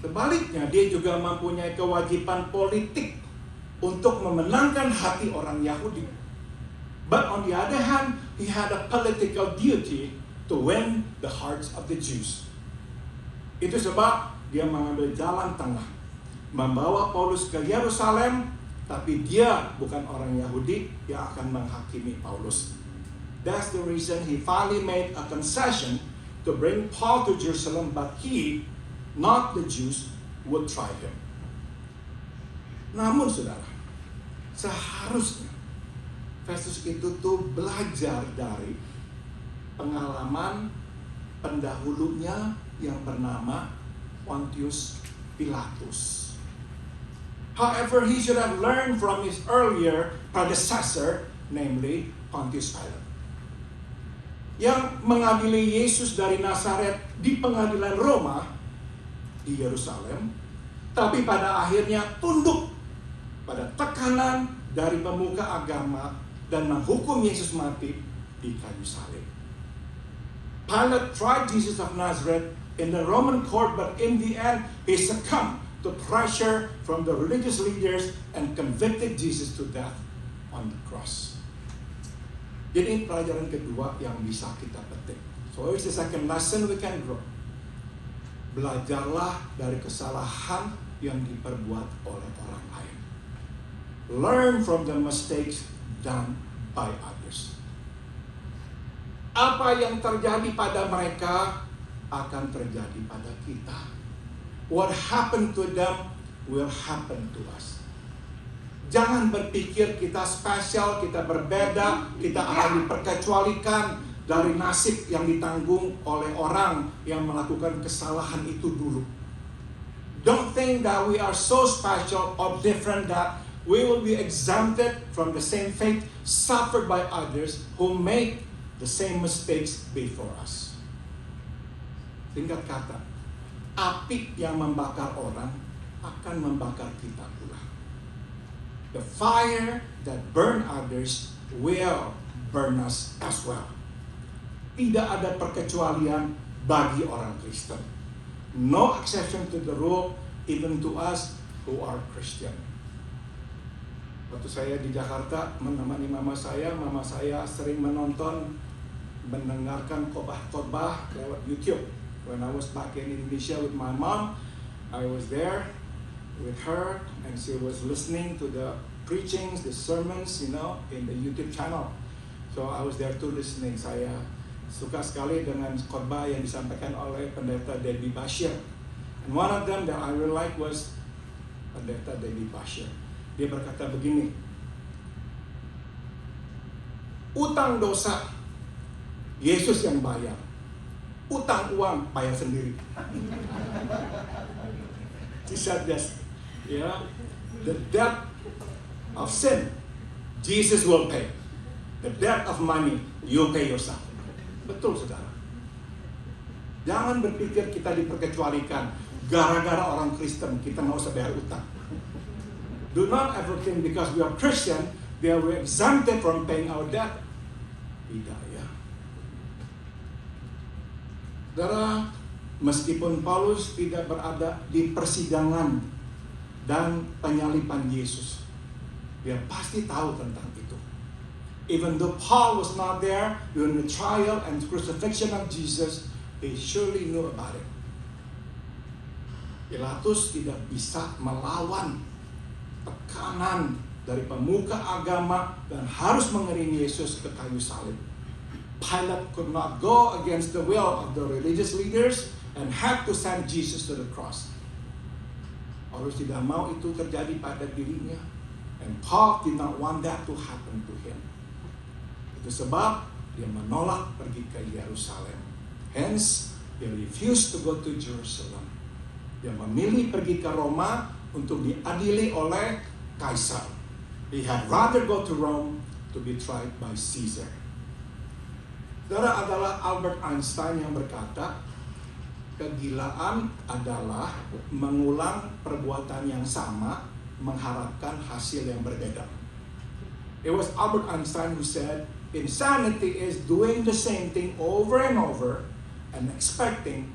Sebaliknya, dia juga mempunyai kewajiban politik untuk memenangkan hati orang Yahudi. But on the other hand, he had a political duty to win the hearts of the Jews. Itu sebab dia mengambil jalan tengah, membawa Paulus ke Yerusalem, tapi dia bukan orang Yahudi yang akan menghakimi Paulus. That's the reason he finally made a concession to bring Paul to Jerusalem, but he, not the Jews, would try him. Namun saudara, seharusnya Festus itu tuh belajar dari pengalaman pendahulunya yang bernama Pontius Pilatus. However, he should have learned from his earlier predecessor, namely Pontius Pilate, yang mengadili Yesus dari Nazaret di pengadilan Roma di Yerusalem, tapi pada akhirnya tunduk pada tekanan dari pemuka agama dan menghukum Yesus mati di kayu salib. Pilate tried Jesus of Nazareth in the Roman court, but in the end, he succumbed to pressure from the religious leaders and convicted Jesus to death on the cross. Jadi pelajaran kedua yang bisa kita petik. So it's the second lesson we can grow. Belajarlah dari kesalahan yang diperbuat oleh orang lain. Learn from the mistakes done by others. Apa yang terjadi pada mereka akan terjadi pada kita. What happened to them will happen to us. Jangan berpikir kita spesial, kita berbeda, kita akan diperkecualikan dari nasib yang ditanggung oleh orang yang melakukan kesalahan itu dulu. Don't think that we are so special or different that we will be exempted from the same fate suffered by others who made the same mistakes before us. Singkat kata, api yang membakar orang akan membakar kita pula. The fire that burn others will burn us as well. Tidak ada perkecualian bagi orang Kristen. No exception to the rule, even to us who are Christian. Waktu saya di Jakarta menemani mama saya sering mendengarkan khotbah lewat YouTube. When I was back in Indonesia with my mom, I was there with her and she was listening to the preachings, the sermons, in the YouTube channel. So I was there too listening. Saya suka sekali dengan khotbah yang disampaikan oleh Pendeta Debbie Bashir. And one of them that I really like was Pendeta Debbie Bashir. Dia berkata begini, utang dosa Yesus yang bayar, utang uang bayar sendiri. She said this. Ya, the debt of sin, Jesus will pay. The debt of money, you pay yourself. Betul, saudara. Jangan berpikir kita diperkecualikan gara-gara orang Kristen kita nggak usah bayar utang. Do not ever think because we are Christian, they are exempted from paying our debt. Tidak, ya. Saudara, meskipun Paulus tidak berada di persidangan dan penyaliban Yesus, dia pasti tahu tentang itu. Even though Paul was not there during the trial and crucifixion of Jesus, they surely knew about it. Pilatus tidak bisa melawan tekanan dari pemuka agama dan harus mengirim Yesus ke kayu salib. Pilate could not go against the will of the religious leaders and had to send Jesus to the cross. Paulus tidak mau itu terjadi pada dirinya, and Paul did not want that to happen to him. Itu sebab dia menolak pergi ke Yerusalem. Hence, he refused to go to Jerusalem. Dia memilih pergi ke Roma untuk diadili oleh Kaisar. He had rather go to Rome to be tried by Caesar. Saudara, adalah Albert Einstein yang berkata, kegilaan adalah mengulang perbuatan yang sama, mengharapkan hasil yang berbeda. It was Albert Einstein who said, insanity is doing the same thing over and over and expecting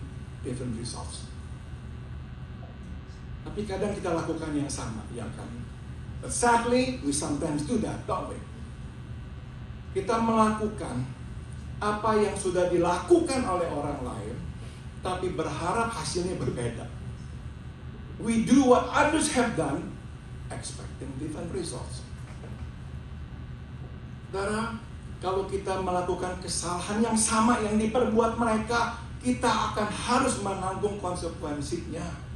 different results. Tapi kadang kita lakukan yang sama, ya kan? But sadly, we sometimes do that, don't we? Kita melakukan apa yang sudah dilakukan oleh orang lain, tapi berharap hasilnya berbeda. We do what others have done, expecting different results. Saudara, kalau kita melakukan kesalahan yang sama yang diperbuat mereka, kita akan harus menanggung konsekuensinya.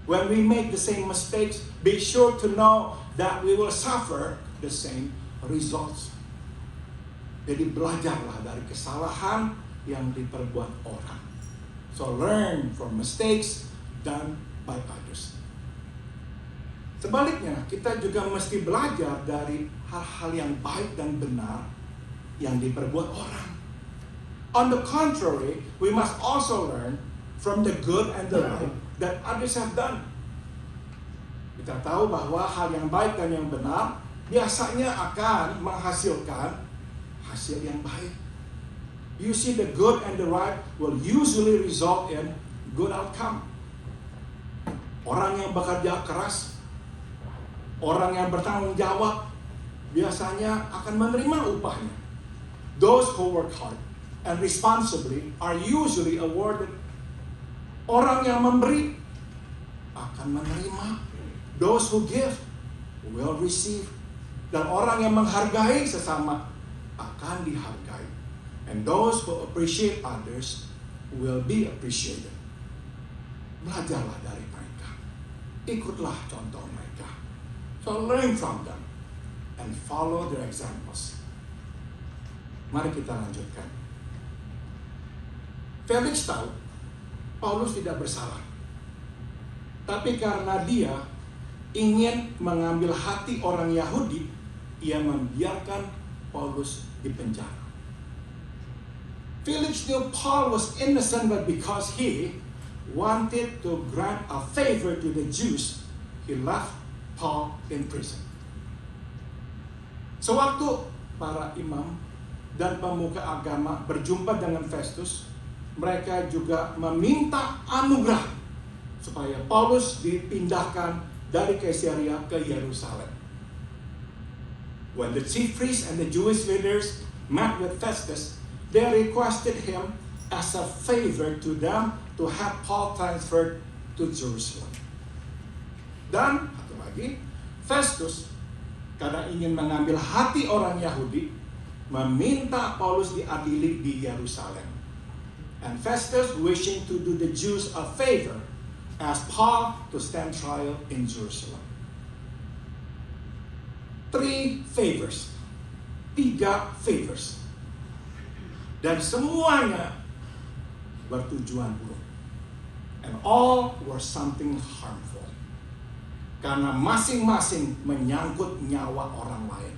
When we make the same mistakes, be sure to know that we will suffer the same results. Jadi belajarlah dari kesalahan yang diperbuat orang. So learn from mistakes done by others. Sebaliknya, kita juga mesti belajar dari hal-hal yang baik dan benar yang diperbuat orang. On the contrary, we must also learn from the good and the right that others have done. Kita tahu bahwa hal yang baik dan yang benar biasanya akan menghasilkan hasil yang baik. You see, the good and the right will usually result in good outcome. Orang yang bekerja keras, orang yang bertanggung jawab, biasanya akan menerima upahnya. Those who work hard and responsibly are usually awarded. Orang yang memberi akan menerima. Those who give will receive. Dan orang yang menghargai sesama akan dihargai. And those who appreciate others will be appreciated. Belajarlah dari mereka. Ikutlah contoh mereka. So learn from them and follow their examples. Mari kita lanjutkan. Felix tahu Paulus tidak bersalah. Tapi karena dia ingin mengambil hati orang Yahudi, ia membiarkan Paulus di penjara. Felix knew Paul was innocent, but because he wanted to grant a favor to the Jews, he left Paul in prison. Sewaktu para imam dan pemuka agama berjumpa dengan Festus, mereka juga meminta anugerah supaya Paulus dipindahkan dari Kaisarea ke Yerusalem. When the chief priests and the Jewish leaders met with Festus, they requested him as a favor to them to have Paul transferred to Jerusalem. Dan, satu lagi, Festus, karena ingin mengambil hati orang Yahudi, meminta Paulus diadili di Yerusalem. And Festus, wishing to do the Jews a favor, asked Paul to stand trial in Jerusalem. 3 favors. 3 favors. Dan semuanya bertujuan buruk. And all were something harmful. Karena masing-masing menyangkut nyawa orang lain.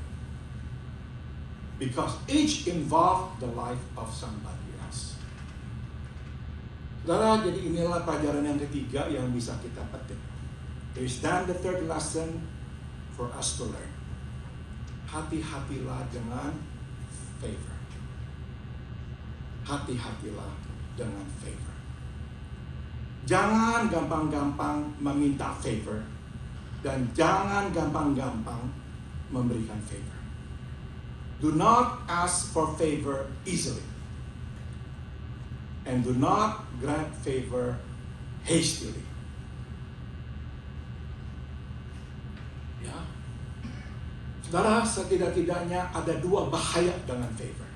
Because each involve the life of somebody else. Saudara, jadi inilah pelajaran yang ketiga yang bisa kita petik. Is then the third lesson for us to learn. Hati-hatilah dengan favor. Hati-hatilah dengan favor. Jangan gampang-gampang meminta favor. Dan jangan gampang-gampang memberikan favor. Do not ask for favor easily. And do not grant favor hastily. Ya. Saudara, setidak-tidaknya ada dua bahaya dengan favor.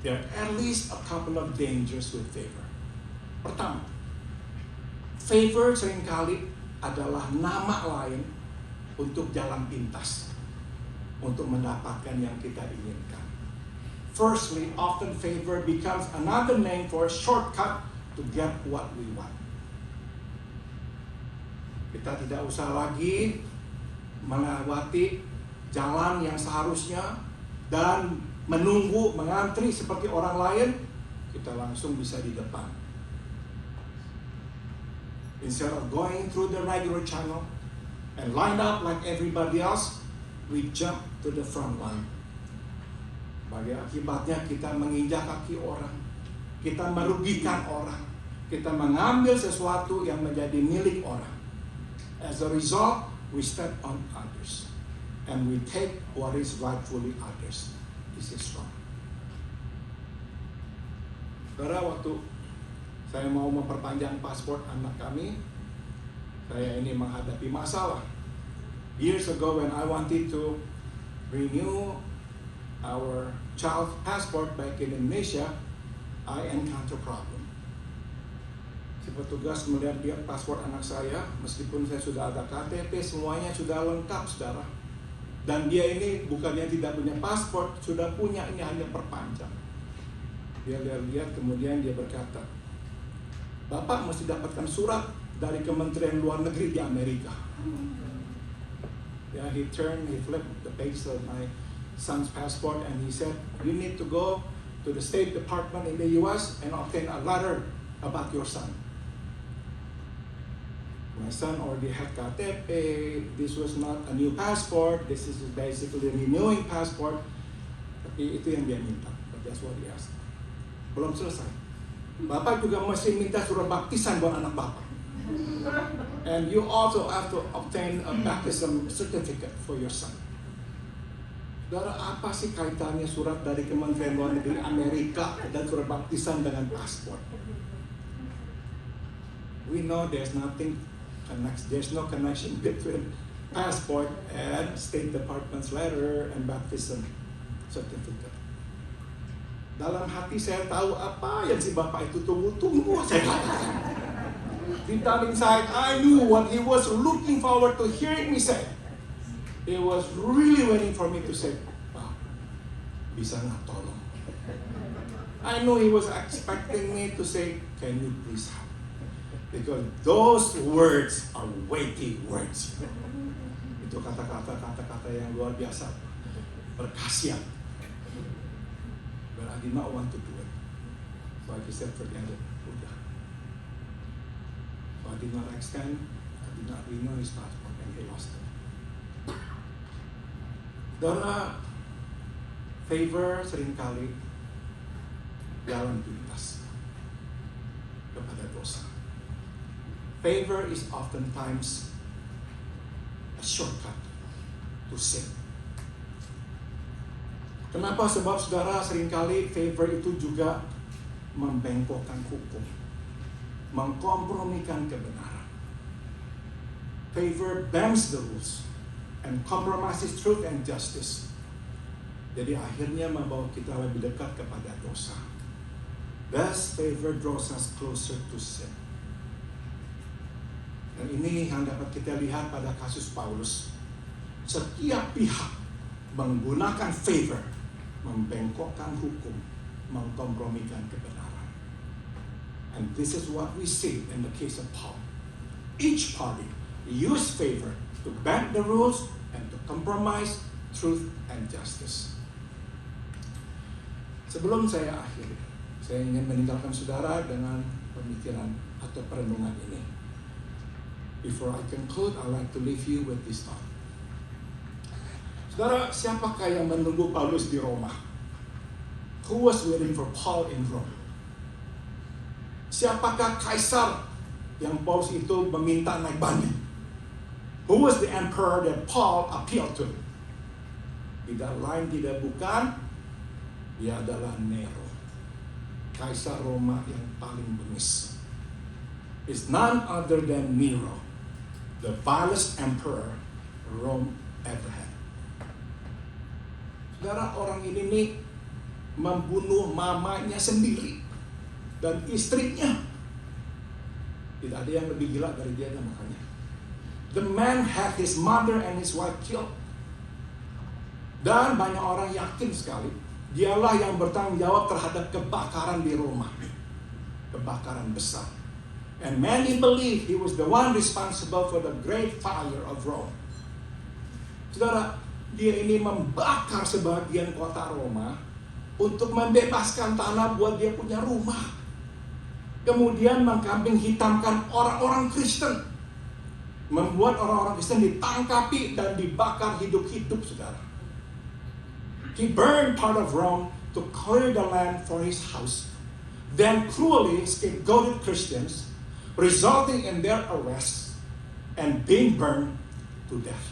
There are at least a couple of dangers with favor. Pertama, favor seringkali adalah nama lain untuk jalan pintas, untuk mendapatkan yang kita inginkan. Firstly, often favor becomes another name for a shortcut to get what we want. Kita tidak usah lagi melewati jalan yang seharusnya dan menunggu, mengantri seperti orang lain, kita langsung bisa di depan. Instead of going through the regular channel and line up like everybody else, we jump to the front line. Bagi akibatnya kita menginjak kaki orang, kita merugikan orang, kita mengambil sesuatu yang menjadi milik orang. As a result, we step on others and we take what is rightfully others. This is wrong. Saudara, waktu saya mau memperpanjang paspor anak kami, saya ini menghadapi masalah. Years ago when I wanted to renew our child passport back in Indonesia, I encounter problem. Si petugas melihat paspor anak saya, meskipun saya sudah ada KTP, semuanya sudah lengkap, saudara. Dan dia ini bukannya tidak punya paspor, sudah punya, ini hanya perpanjang. Dia lihat-lihat, kemudian dia berkata, Bapak mesti dapatkan surat dari Kementerian Luar Negeri di Amerika. Yeah, he flipped the page of my son's passport and he said, you need to go to the State Department in the US and obtain a letter about your son. My son already had KTP. This was not a new passport. This is basically a renewing passport. Tapi itu yang dia minta. But that's what he asked. Belum selesai. Bapak juga mesti minta surat baptisan buat anak Bapak. And you also have to obtain a baptism certificate for your son. Saudara, apa sih kaitannya surat dari Kementerian Luar Negeri Amerika dan surat baptisan dengan paspor? We know there's no connection between passport and State Department's letter and baptism certificate. Dalam hati saya tahu apa yang si Bapak itu tunggu-tunggu, saya katakan. Deep down inside, I knew what he was looking forward to hearing me say. He was really waiting for me to say, Pak, bisa nggak tolong? I knew he was expecting me to say, can you please help? Because those words are weighty words. Itu kata-kata yang luar biasa, berkhasiat. But I did not want to do it. So I just said, forget it. Udah. So I did not extend, I did not renew his passport, and he lost it. Saudara, favor seringkali jalan pintas kepada dosa. Favor is oftentimes a shortcut to sin. Kenapa? Sebab saudara, seringkali favor itu juga membengkokkan hukum, mengkompromikan kebenaran. Favor bends the rules and compromises truth and justice. Jadi akhirnya membawa kita lebih dekat kepada dosa. Thus, favor draws us closer to sin. Dan ini yang dapat kita lihat pada kasus Paulus. Setiap pihak menggunakan favor, membengkokkan hukum, mengkompromikan kebenaran. And this is what we see in the case of Paul. Each party use favor to bend the rules and to compromise truth and justice. Sebelum saya akhiri, saya ingin meninggalkan saudara dengan pemikiran atau perenungan ini. Before I conclude, I'd like to leave you with this thought. Saudara, siapakah yang menunggu Paulus di Roma? Who was waiting for Paul in Rome? Siapakah kaisar yang Paulus itu meminta naik banding? Who was the emperor that Paul appealed to? Tidak lain tidak bukan, dia adalah Nero, kaisar Roma yang paling bengis. It's none other than Nero, the vilest emperor Rome ever had. Saudara, orang ini nih membunuh mamanya sendiri dan istrinya. Tidak ada yang lebih gila dari dia, makanya. The man had his mother and his wife killed. Dan banyak orang yakin sekali, dialah yang bertanggung jawab terhadap kebakaran di Roma. Kebakaran besar. And many believe he was the one responsible for the great fire of Rome. Saudara, dia ini membakar sebagian kota Roma untuk membebaskan tanah buat dia punya rumah. Kemudian mengkambing hitamkan orang-orang Kristen. Membuat orang-orang Kristen ditangkapi dan dibakar hidup-hidup, saudara. He burned part of Rome to clear the land for his house. Then cruelly scapegoated Christians, resulting in their arrest and being burned to death.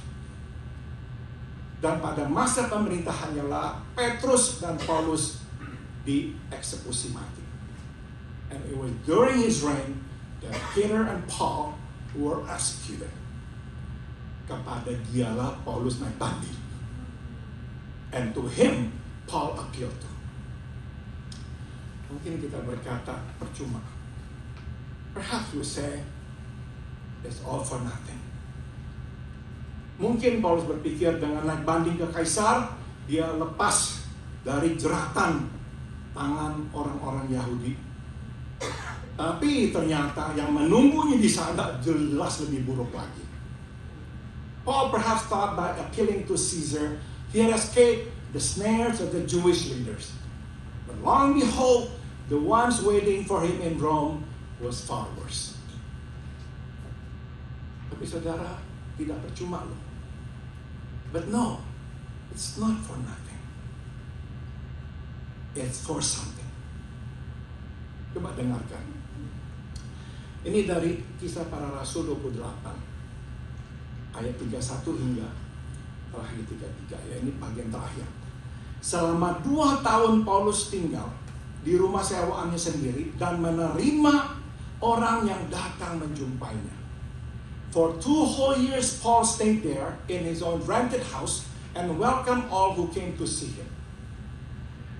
Dan pada masa pemerintahannya lah, Petrus dan Paulus dieksekusi mati. And it was during his reign that Peter and Paul were executed. Kepada dialah Paulus naik banding. And to him, Paul appealed to. Mungkin kita berkata, percuma. Perhaps we say, it's all for nothing. Mungkin Paulus berpikir dengan naik banding ke kaisar, dia lepas dari jeratan tangan orang-orang Yahudi. Tapi ternyata yang menunggunya di sana jelas lebih buruk lagi. Paul perhaps thought by appealing to Caesar, he had escaped the snares of the Jewish leaders. But lo and behold, the ones waiting for him in Rome was far worse. Tapi saudara, tidak percuma loh. But no, it's not for nothing. It's for something. Coba dengarkan. Ini dari Kisah Para Rasul 28. Ayat 31 hingga terakhir 33. Ya, ini bagian terakhir. Selama 2 tahun Paulus tinggal di rumah sewaannya sendiri dan menerima orang yang datang menjumpainya. For 2 whole years, Paul stayed there in his own rented house and welcomed all who came to see him.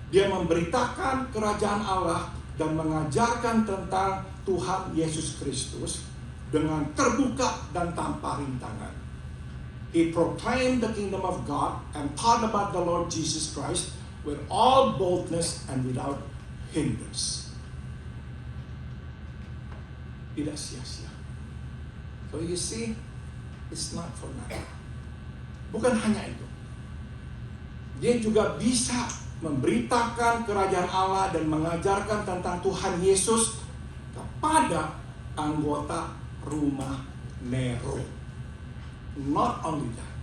Dia memberitakan kerajaan Allah dan mengajarkan tentang Tuhan Yesus Kristus dengan terbuka dan tanpa rintangan. He proclaimed the kingdom of God and taught about the Lord Jesus Christ with all boldness and without hindrance. Tidak sia-sia. So you see, it's not for nothing. Bukan hanya itu. Dia juga bisa memberitakan kerajaan Allah dan mengajarkan tentang Tuhan Yesus kepada anggota rumah Nero. Not only that,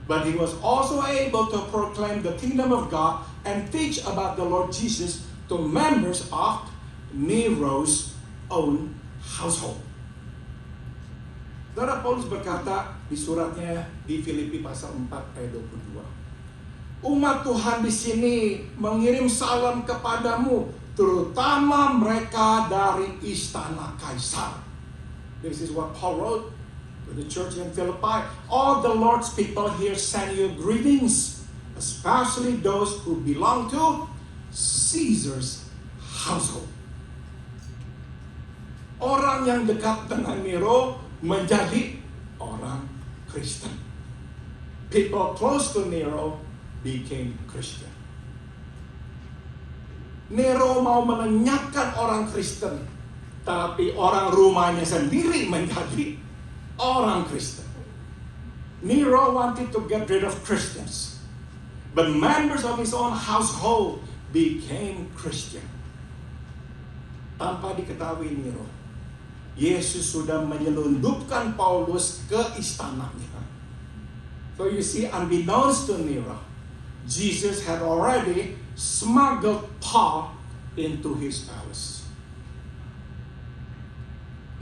but he was also able to proclaim the kingdom of God and teach about the Lord Jesus to members of Nero's own household. Saudara, Paulus berkata di suratnya di Filipi pasal 4 ayat 22. Umat Tuhan di sini mengirim salam kepadamu, terutama mereka dari istana kaisar. This is what Paul wrote to the church in Philippi. All the Lord's people here send you greetings, especially those who belong to Caesar's household. Orang yang dekat dengan Nero menjadi orang Kristen. People close to Nero became Christian. Nero mau melenyapkan orang Kristen, tapi orang rumahnya sendiri menjadi orang Kristen. Nero wanted to get rid of Christians, but members of his own household became Christian. Tanpa diketahui Nero, Yesus sudah menyelundupkan Paulus ke istananya. So you see, unbeknownst to Nero, Jesus had already smuggled Paul into his palace.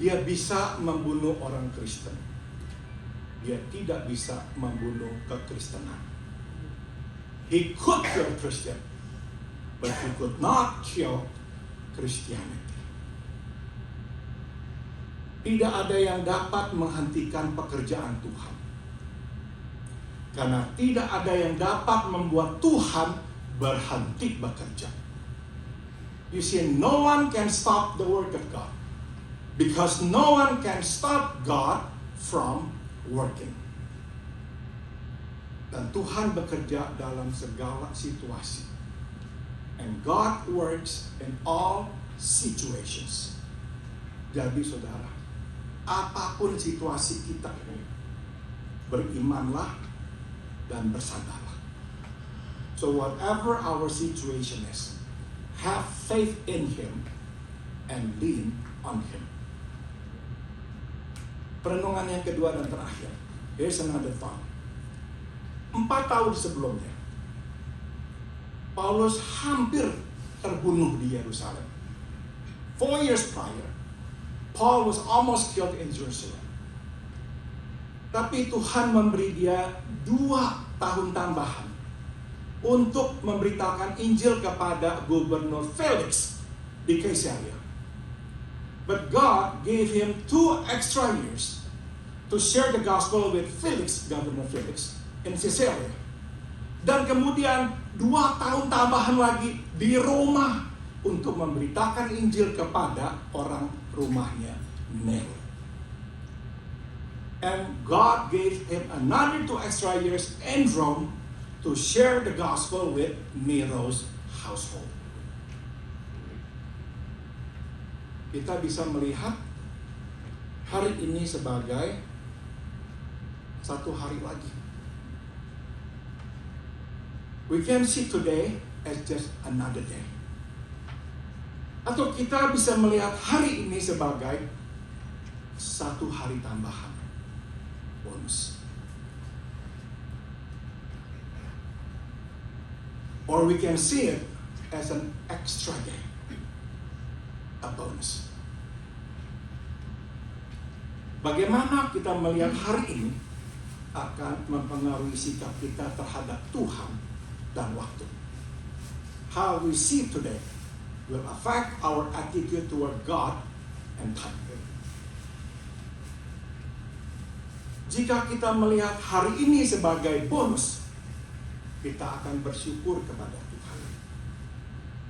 Dia bisa membunuh orang Kristen. Dia tidak bisa membunuh kekristenan. He could kill Christian, but he could not kill Christianity. Tidak ada yang dapat menghentikan pekerjaan Tuhan. Karena tidak ada yang dapat membuat Tuhan berhenti bekerja. You see, no one can stop the work of God. Because no one can stop God from working. Dan Tuhan bekerja dalam segala situasi. And God works in all situations. Jadi saudara, apapun situasi kita ini, berimanlah dan bersabarlah. So whatever our situation is, have faith in Him and lean on Him. Perenungan yang kedua dan terakhir. Here's another thought. 4 tahun sebelumnya, Paulus hampir terbunuh di Yerusalem. 4 years prior, Paul was almost killed in Jerusalem. Tapi Tuhan memberi dia 2 tahun tambahan untuk memberitakan Injil kepada Gubernur Felix di Caesarea. But God gave him 2 extra years to share the gospel with Felix, Governor Felix, in Caesarea. Dan kemudian 2 tahun tambahan lagi di Roma untuk memberitakan Injil kepada orang rumahnya Nero. And God gave him another 2 extra years in Rome to share the gospel with Nero's household. Kita bisa melihat hari ini sebagai satu hari lagi. We can see today as just another day. Atau kita bisa melihat hari ini sebagai satu hari tambahan. Bonus. Or we can see it as an extra day. A bonus. Bagaimana kita melihat hari ini akan mempengaruhi sikap kita terhadap Tuhan dan waktu. How we see today will affect our attitude toward God and time. Jika kita melihat hari ini sebagai bonus, kita akan bersyukur kepada Tuhan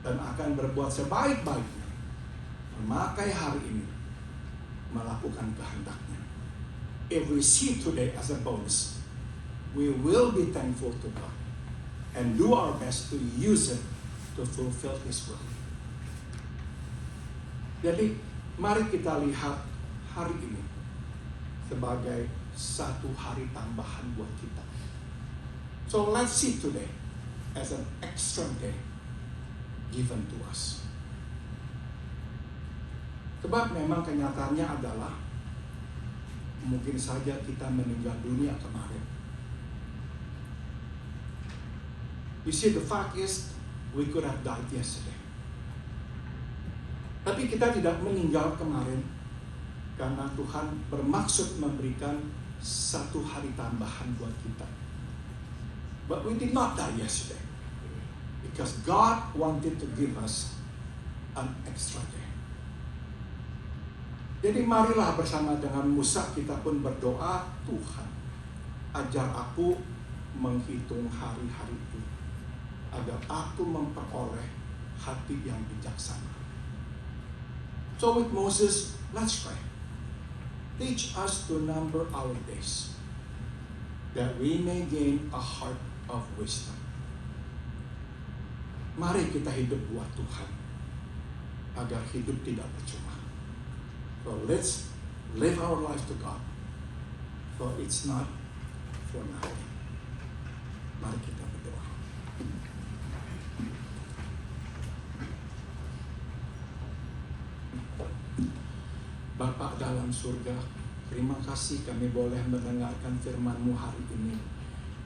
dan akan berbuat sebaik-baiknya memakai hari ini melakukan kehendaknya. If we see today as a bonus, we will be thankful to God and do our best to use it to fulfill His will. Jadi, mari kita lihat hari ini sebagai satu hari tambahan buat kita. So let's see today as an extra day given to us. Sebab memang kenyataannya adalah mungkin saja kita meninggal dunia kemarin. You see, the fact is we could have died yesterday. Tapi kita tidak meninggal kemarin karena Tuhan bermaksud memberikan satu hari tambahan buat kita. But we did not die yesterday because God wanted to give us an extra day. Jadi marilah bersama dengan Musa kita pun berdoa, Tuhan, ajar aku menghitung hari-hariku agar aku memperoleh hati yang bijaksana. So with Moses, let's pray. Teach us to number our days, that we may gain a heart of wisdom. Mari kita hidup buat Tuhan, agar hidup tidak percuma. So let's live our life to God For it's not for nothing. Mari kita berdoa. Bapa dalam surga, terima kasih kami boleh mendengarkan firman-Mu hari ini.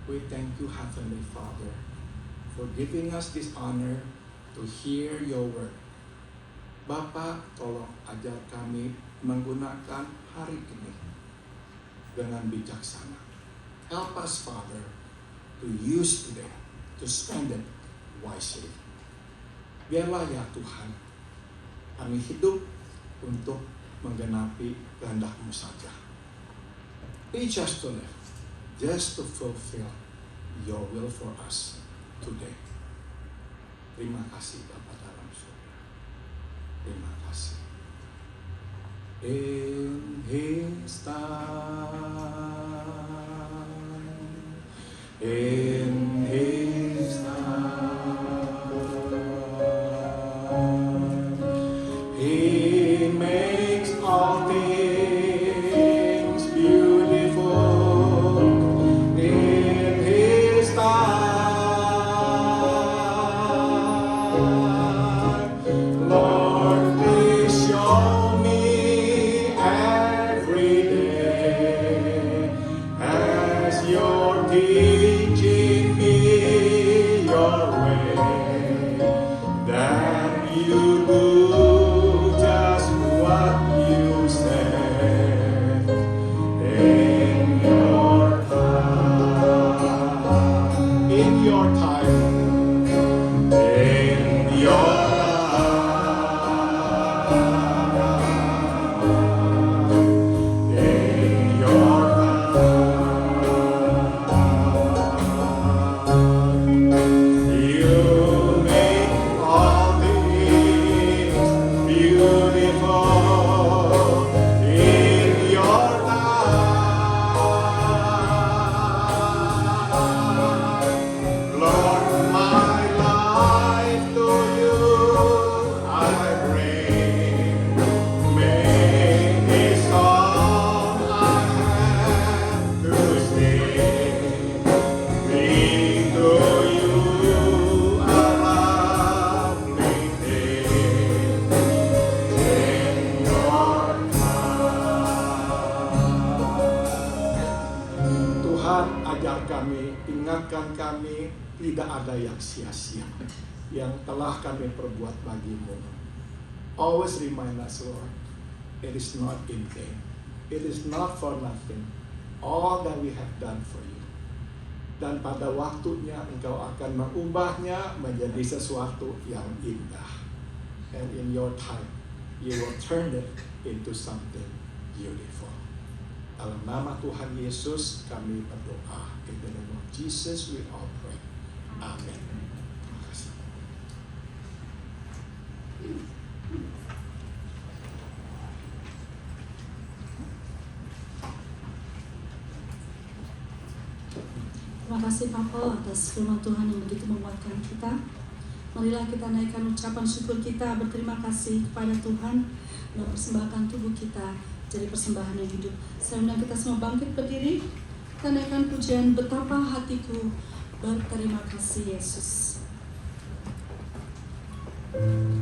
We thank you, Heavenly Father, for giving us this honor to hear your word. Bapa, tolong ajar kami menggunakan hari ini dengan bijaksana. Help us, Father, to use today, to spend it wisely. Biarlah ya Tuhan, kami hidup untuk menggenapi kehendak-Mu saja. Teach us to live, just to fulfill your will for us today. Terima kasih Bapa dalam surga. Terima kasih. In His time, in His time, He makes all things beautiful. In His time, Lord, please show me every day as you're teaching me your way, that you do just what you said in your time. In your time. In your time. In your time. You make all things beautiful in your time. Lord, my life to you I bring. Make this song I have to sing. Bring to you a lovely thing in your time. Tuhan, ajar kami, ingatkan kami, tidak ada yang sia-sia yang telah kami perbuat bagi-Mu. Always remind us, Lord, it is not in vain. It is not for nothing. All that we have done for you. Dan pada waktunya Engkau akan mengubahnya menjadi sesuatu yang indah. And in your time, you will turn it into something beautiful. Dalam nama Tuhan Yesus kami berdoa. In the name of Jesus we all pray. Amen. Terima kasih. Terima kasih Papa atas firman Tuhan yang begitu menguatkan kita. Marilah kita naikkan ucapan syukur kita, berterima kasih kepada Tuhan dan persembahkan tubuh kita jadi persembahan yang hidup. Saya undang kita semua bangkit berdiri. Kita naikkan pujian betapa hatiku berterima kasih Yesus. Terima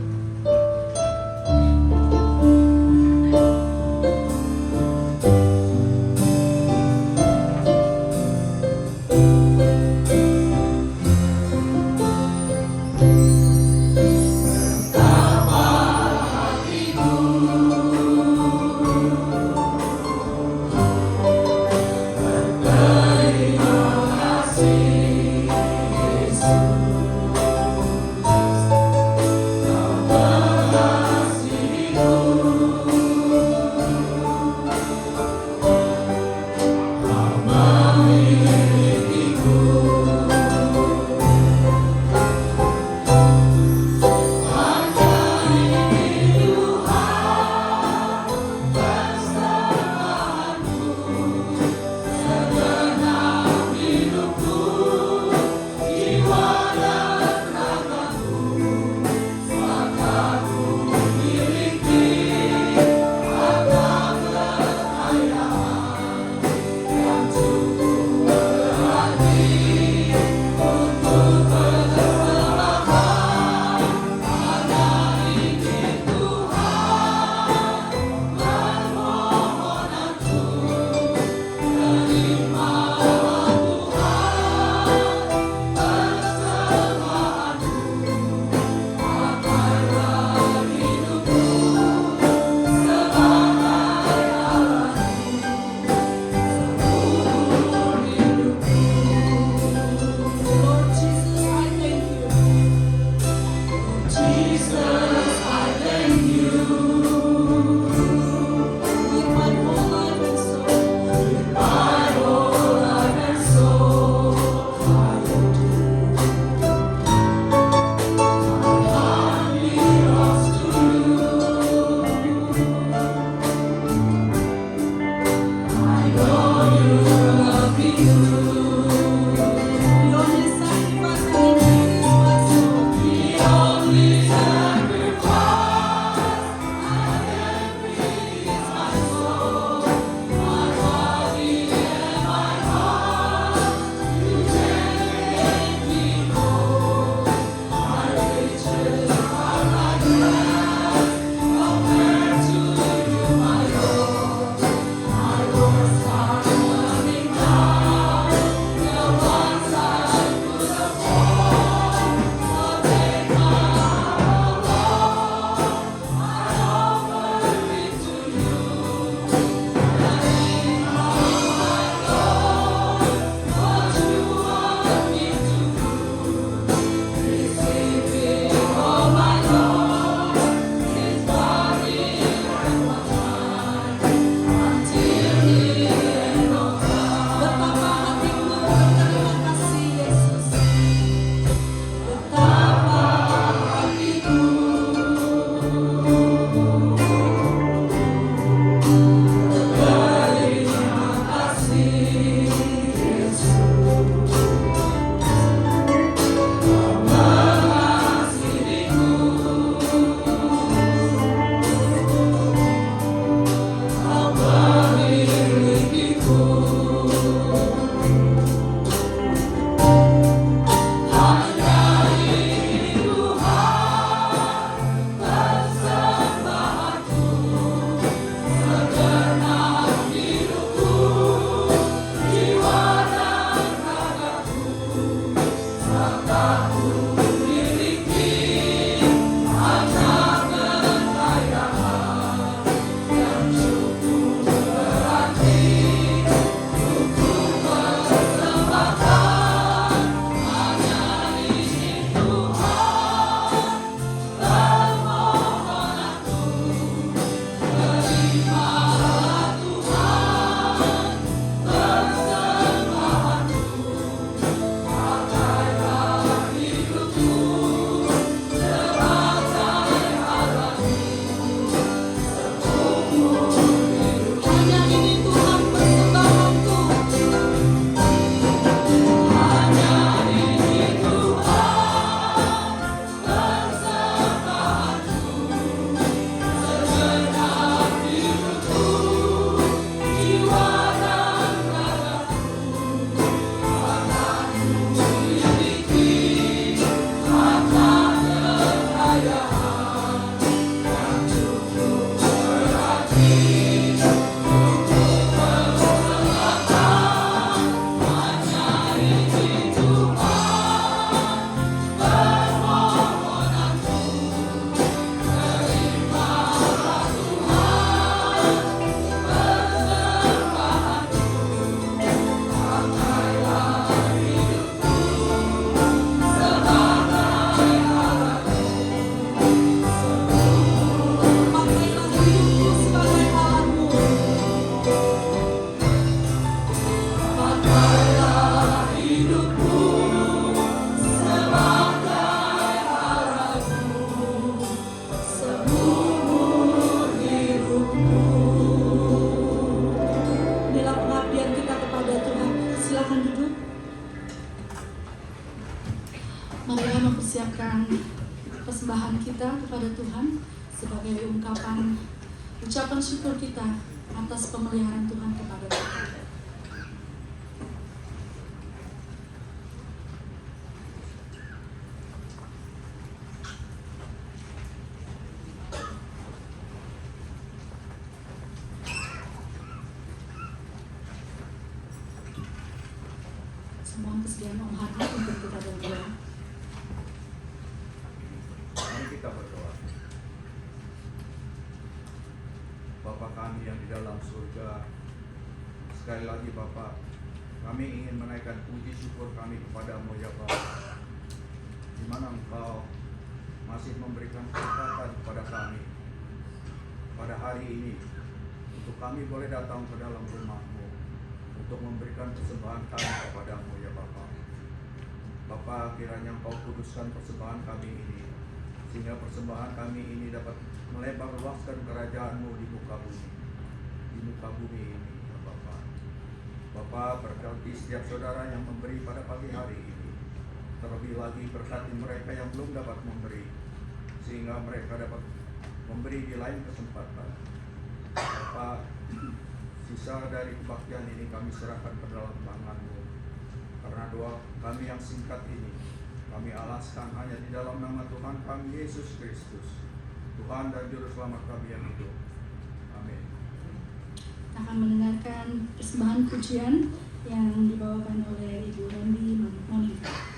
Marilah mempersiapkan persembahan kita kepada Tuhan sebagai ucapan syukur kita atas pemeliharaan Tuhan kepada kita. Semua kesediaan Om Hadi untuk kita berdoa. Mari kita berdoa. Bapa kami yang di dalam surga, sekali lagi Bapa, kami ingin menaikkan puji syukur kami kepadamu ya Bapa, di mana Engkau masih memberikan kesempatan kepada kami pada hari ini untuk kami boleh datang ke dalam rumah-Mu untuk memberikan persembahan kami kepadamu ya Bapa. Bapa, kiranya Engkau kuduskan persembahan kami ini, sehingga persembahan kami ini dapat melebar luaskan kerajaan-Mu di muka bumi ini ya Bapa. Bapa, berkati setiap saudara yang memberi pada pagi hari ini, terlebih lagi berkati mereka yang belum dapat memberi, sehingga mereka dapat memberi di lain kesempatan. Bapa, sisa dari kebaktian ini kami serahkan ke dalam tangan-Mu, karena doa kami yang singkat ini kami alaskan hanya di dalam nama Tuhan kami Yesus Kristus, Tuhan dan Juru Selamat kami yang hidup. Amin. Akan mendengarkan persembahan pujian yang dibawakan oleh Ibu Randy Monica.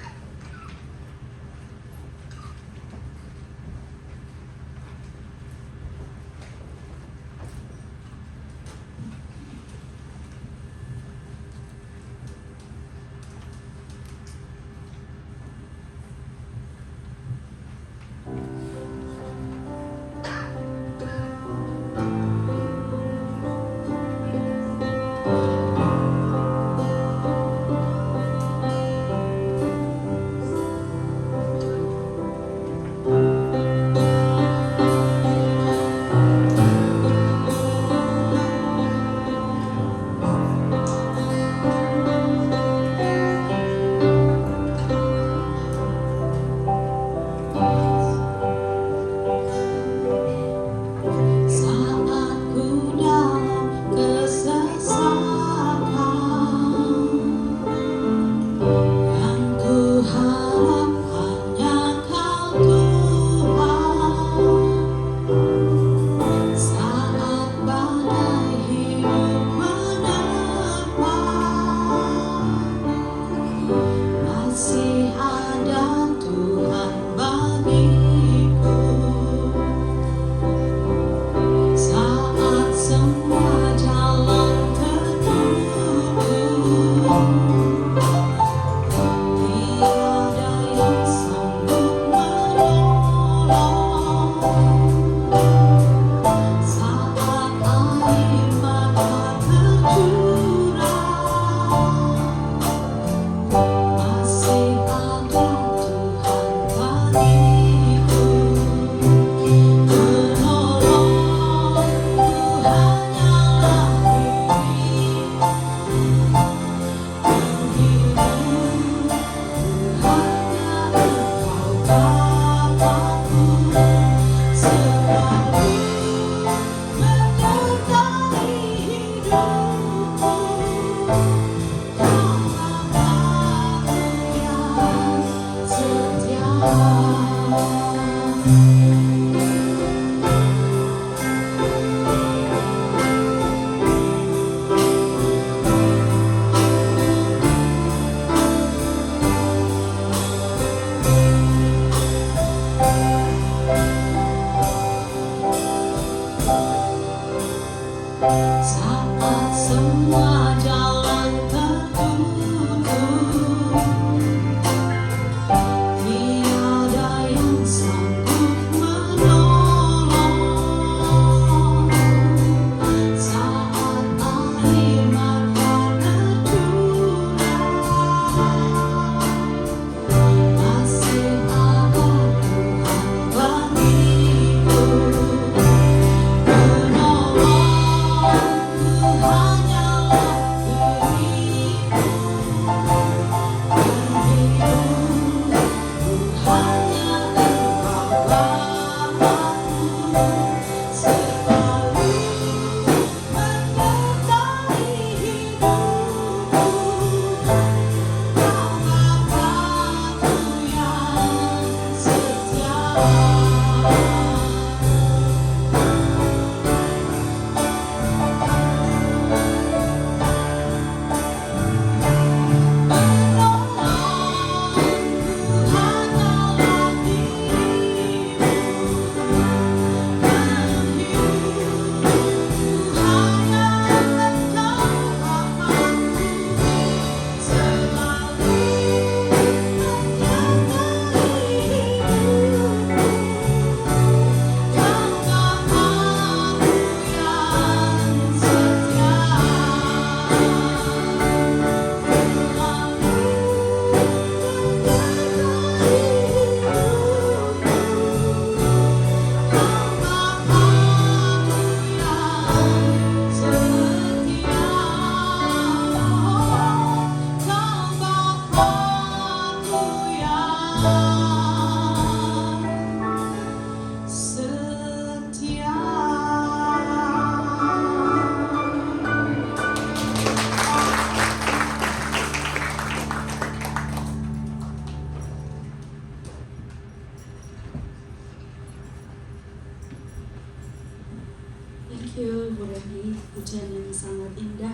Bu Reni, pujian yang sangat indah.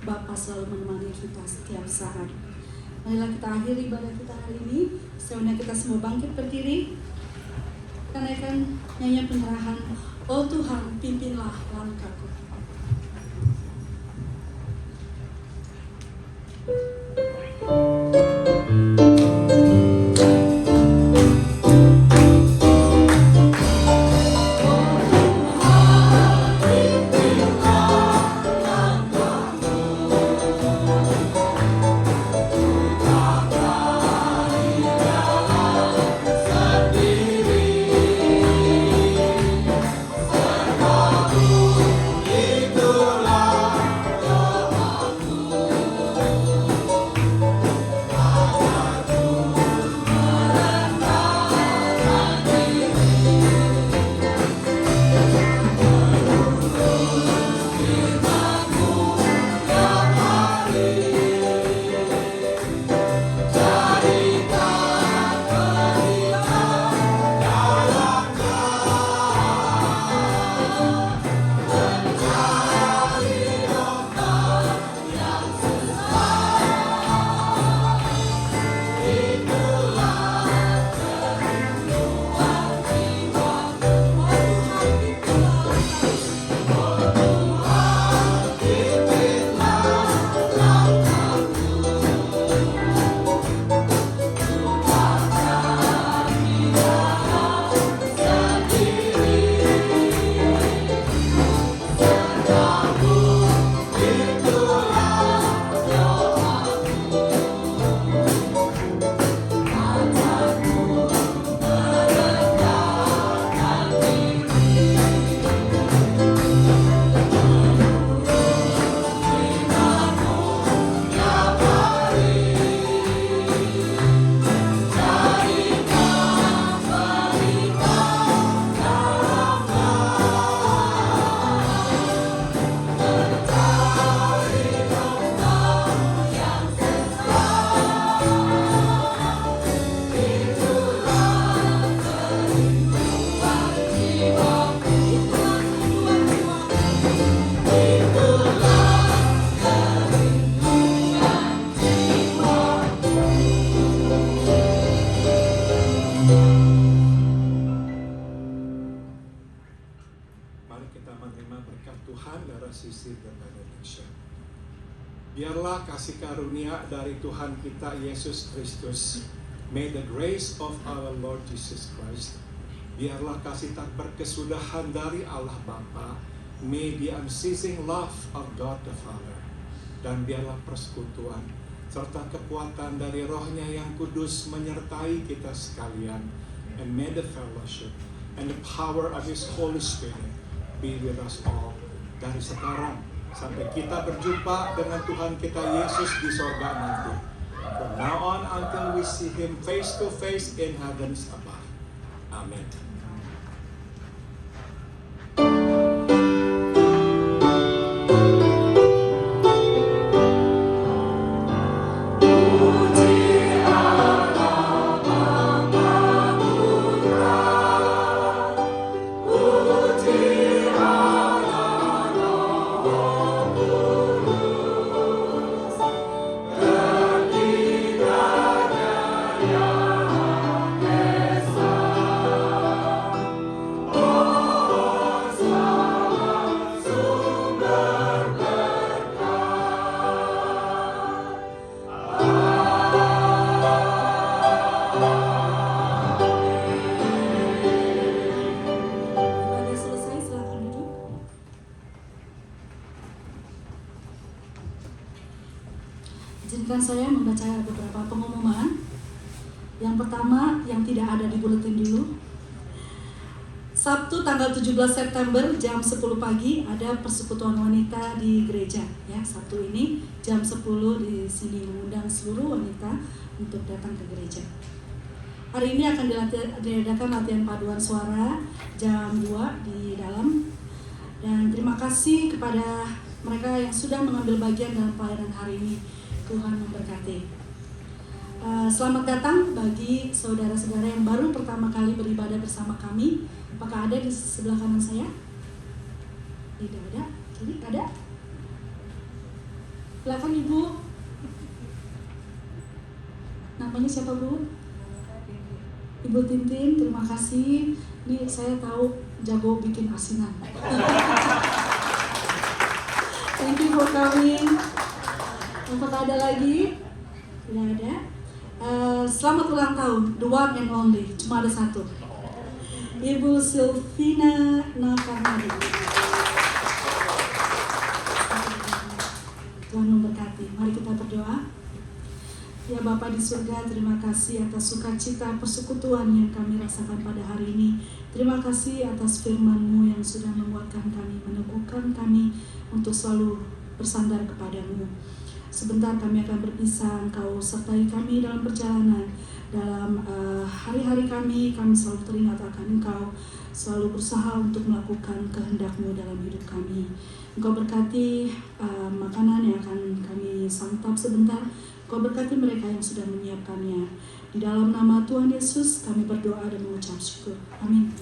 Bapa selalu menemani kita setiap saat. Marilah kita akhiri ibadah kita hari ini. Sebenarnya kita semua bangkit berdiri. Kita naikkan nyanyian penyerahan. Oh Tuhan, pimpinlah langkahku. Mari kita menerima berkat Tuhan dari sisi Indonesia. Biarlah kasih karunia dari Tuhan kita Yesus Kristus, may the grace of our Lord Jesus Christ, biarlah kasih tak berkesudahan dari Allah Bapa, may the unceasing love of God the Father, dan biarlah persekutuan serta kekuatan dari Roh-Nya yang kudus menyertai kita sekalian, and may the fellowship and the power of His Holy Spirit be with us all dari sekarang sampai kita berjumpa dengan Tuhan kita Yesus di sorga nanti. From now on until we see Him face to face in heavens above. Amen. Izinkan saya membaca beberapa pengumuman. Yang pertama, yang tidak ada di buletin dulu. Sabtu tanggal 17 September jam 10 pagi ada persekutuan wanita di gereja. Ya, Sabtu ini jam 10 di sini mengundang seluruh wanita untuk datang ke gereja. Hari ini akan diadakan latihan paduan suara jam 2 di dalam. Dan terima kasih kepada mereka yang sudah mengambil bagian dalam pelayanan hari ini. Tuhan memberkati. Selamat datang bagi saudara-saudara yang baru pertama kali beribadah bersama kami. Apakah ada di sebelah kanan saya? Tidak ada. Kiri ada. Belakang Ibu. Namanya siapa Bu? Ibu Tintin, terima kasih. Ini saya tahu jago bikin asinan. Thank you for coming. Apakah ada lagi? Tidak ada. Selamat ulang tahun, the one and only. Cuma ada satu. Ibu Silvina Nakamari. Tuhan memberkati. Mari kita berdoa. Ya Bapa di surga, terima kasih atas sukacita persekutuan yang kami rasakan pada hari ini. Terima kasih atas firman-Mu yang sudah menguatkan kami, meneguhkan kami untuk selalu bersandar kepadamu. Sebentar kami akan berpisah, Engkau sertai kami dalam perjalanan. Dalam hari-hari kami selalu teringat akan Engkau, selalu berusaha untuk melakukan kehendak-Mu dalam hidup kami. Engkau berkati makanan yang akan kami santap sebentar. Engkau berkati mereka yang sudah menyiapkannya. Di dalam nama Tuhan Yesus kami berdoa dan mengucap syukur. Amin.